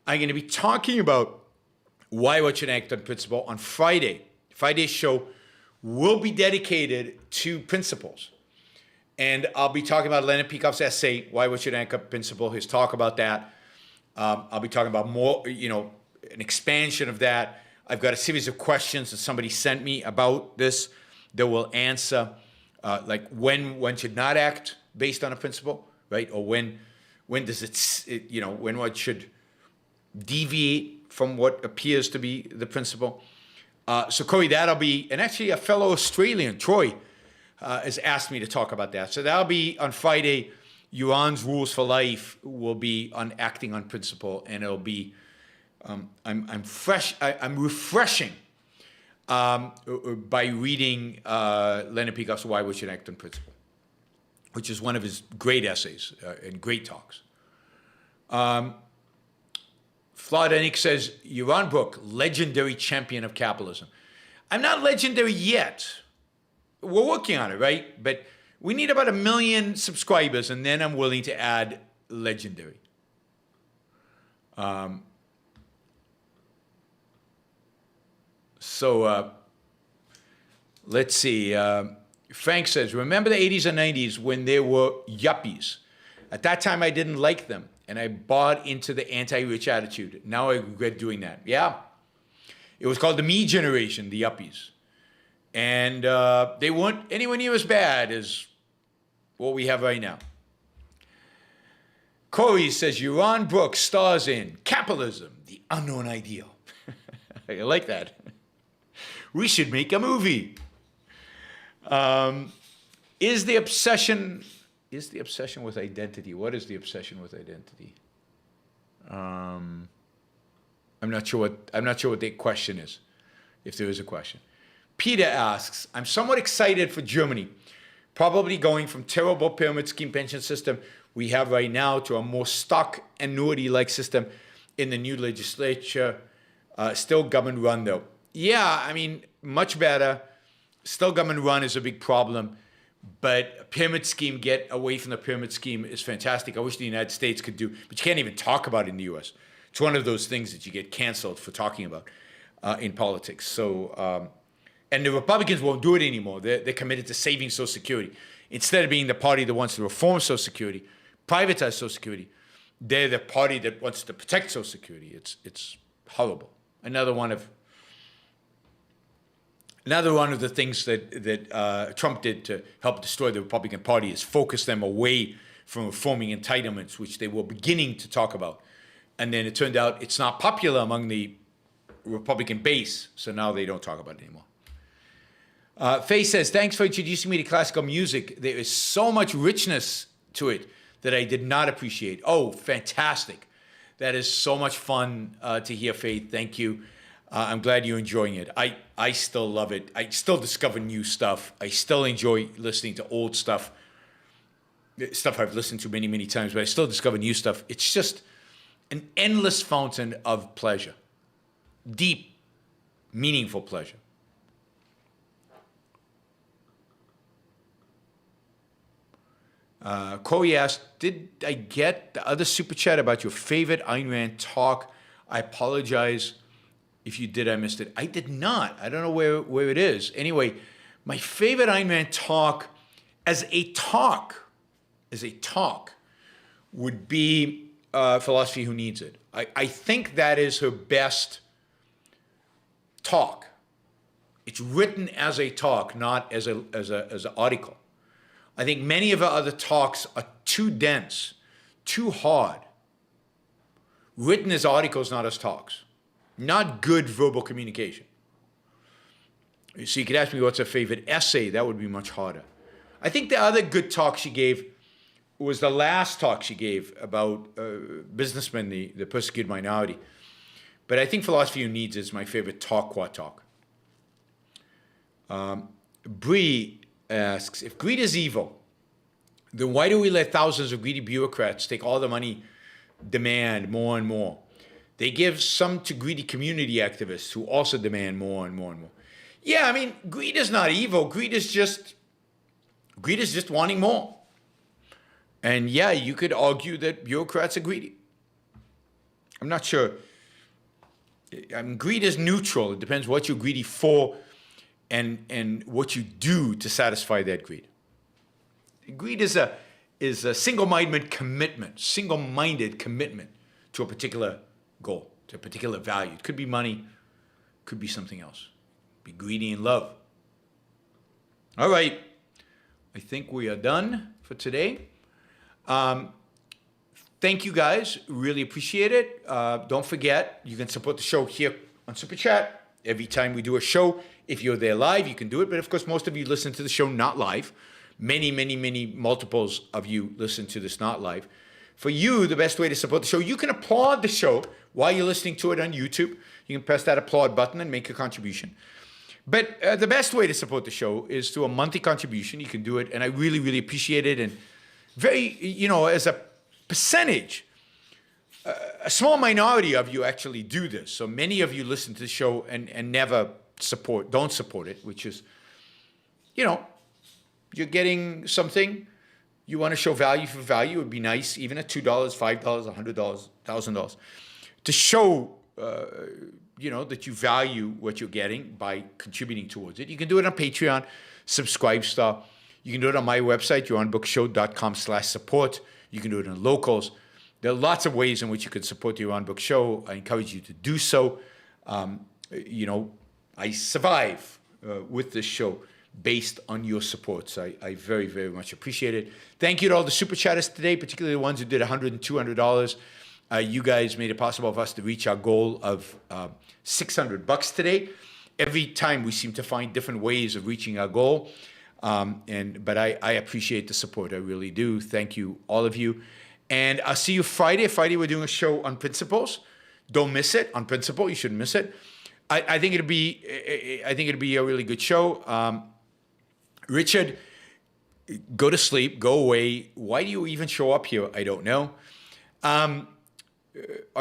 I'm going to be talking about why one should act on principle on Friday. Friday's show will be dedicated to principles. And I'll be talking about Leonard Peikoff's essay, Why One Should Act on Principle, his talk about that. I'll be talking about more, an expansion of that. I've got a series of questions that somebody sent me about this that will answer, like when one should not act based on a principle, right? Or when does when one should deviate from what appears to be the principle. So Corey, that'll be, and actually a fellow Australian, Troy, has asked me to talk about that. So that'll be on Friday. Yaron's Rules for Life will be on acting on principle, and it'll be, I'm refreshing by reading Leonard Peikoff's Why We Should Act on Principle, which is one of his great essays and great talks. Florida Nick says, Yaron Brook, legendary champion of capitalism. I'm not legendary yet. We're working on it, right? But we need about 1 million subscribers, and then I'm willing to add legendary. Let's see. Frank says, remember the 80s and 90s when there were yuppies? At that time, I didn't like them, and I bought into the anti-rich attitude. Now I regret doing that. Yeah. It was called the me generation, the yuppies. And they weren't anywhere near as bad as what we have right now. Corey says, Yaron Brook stars in Capitalism, the Unknown Ideal. I like that. We should make a movie. Is the obsession with identity? What is the obsession with identity? I'm not sure what the question is, if there is a question. Peter asks, I'm somewhat excited for Germany, probably going from terrible pyramid scheme pension system we have right now to a more stock annuity-like system in the new legislature. Still government run though. Yeah, I mean, much better. Still government run is a big problem, but a pyramid scheme, get away from the pyramid scheme is fantastic. I wish the United States could do, but you can't even talk about it in the US. It's one of those things that you get canceled for talking about in politics. So, and the Republicans won't do it anymore. They're committed to saving Social Security. Instead of being the party that wants to reform Social Security, privatize Social Security, they're the party that wants to protect Social Security. It's horrible. Another one of the things that Trump did to help destroy the Republican Party is focus them away from reforming entitlements, which they were beginning to talk about. And then it turned out it's not popular among the Republican base, so now they don't talk about it anymore. Faye says, thanks for introducing me to classical music. There is so much richness to it that I did not appreciate. Oh, fantastic. That is so much fun to hear, Faye. Thank you. I'm glad you're enjoying it. I still love it. I still discover new stuff. I still enjoy listening to old stuff I've listened to many, many times, but I still discover new stuff. It's just an endless fountain of pleasure. Deep, meaningful pleasure. Corey asked, did I get the other super chat about your favorite Ayn Rand talk? I apologize if you did, I missed it. I did not. I don't know where it is. Anyway, my favorite Ayn Rand talk as a talk would be Philosophy Who Needs It. I think that is her best talk. It's written as a talk, not as an article. I think many of her other talks are too dense, too hard. Written as articles, not as talks. Not good verbal communication. So you could ask me what's her favorite essay. That would be much harder. I think the other good talk she gave was the last talk she gave about businessmen, the persecuted minority. But I think Philosophy Who Needs It is my favorite talk. Bree asks, if greed is evil, then why do we let thousands of greedy bureaucrats take all the money, demand more and more? They give some to greedy community activists who also demand more and more and more. Yeah, I mean, greed is not evil. Greed is just wanting more. And yeah, you could argue that bureaucrats are greedy. I'm not sure. I mean, greed is neutral. It depends what you're greedy for and what you do to satisfy that greed. Greed is a single-minded commitment to a particular goal, to a particular value. It could be money, could be something else. Be greedy in love. All right. I think we are done for today. Thank you guys. Really appreciate it. Don't forget, you can support the show here on Super Chat. Every time we do a show, if you're there live, you can do it. But of course, most of you listen to the show not live. Many multiples of you listen to this not live. For you, the best way to support the show, you can applaud the show while you're listening to it on YouTube. You can press that applaud button and make a contribution. But the best way to support the show is through a monthly contribution. You can do it, and I really appreciate it. And very, as a percentage, a small minority of you actually do this. So many of you listen to the show and never don't support it, which is, you're getting something. You want to show value for value. It would be nice, even at $2, $5, $100, $1,000, to show, that you value what you're getting by contributing towards it. You can do it on Patreon, Subscribestar. You can do it on my website, yaronbrookshow.com/support. You can do it on Locals. There are lots of ways in which you can support the Yaron Brook Show. I encourage you to do so. I survive with this show based on your support. So I very much appreciate it. Thank you to all the super chatters today, particularly the ones who did $100 and $200. You guys made it possible for us to reach our goal of $600 today. Every time we seem to find different ways of reaching our goal. But I appreciate the support. I really do. Thank you, all of you. And I'll see you Friday. Friday, we're doing a show on principles. Don't miss it. On principle, you shouldn't miss it. I think it'll be a really good show. Richard, go to sleep. Go away. Why do you even show up here? I don't know. On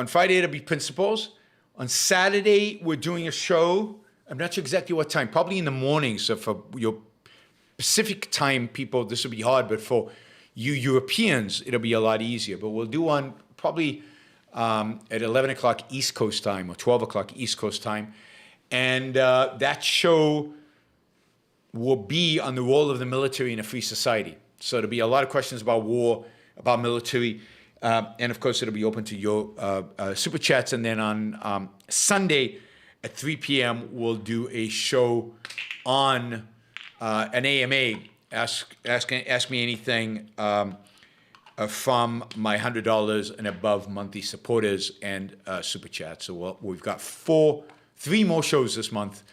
Friday, it'll be principles. On Saturday, we're doing a show. I'm not sure exactly what time. Probably in the morning. So for your Pacific time people, this will be hard. But for you Europeans, it'll be a lot easier. But we'll do one probably at 11 o'clock East Coast time or 12 o'clock East Coast time. And that show will be on the role of the military in a free society. So there'll be a lot of questions about war, about military. And of course, it'll be open to your super chats. And then on Sunday at 3 p.m., we'll do a show on an AMA. Ask me anything from my $100 and above monthly supporters and super chats. So we've got three more shows this month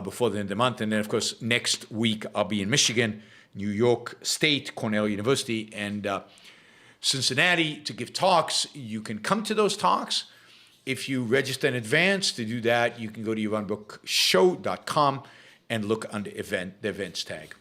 before the end of the month. And then, of course, next week I'll be in Michigan, New York State, Cornell University, and Cincinnati to give talks. You can come to those talks. If you register in advance to do that, you can go to yaronbrookshow.com and look under the events tag.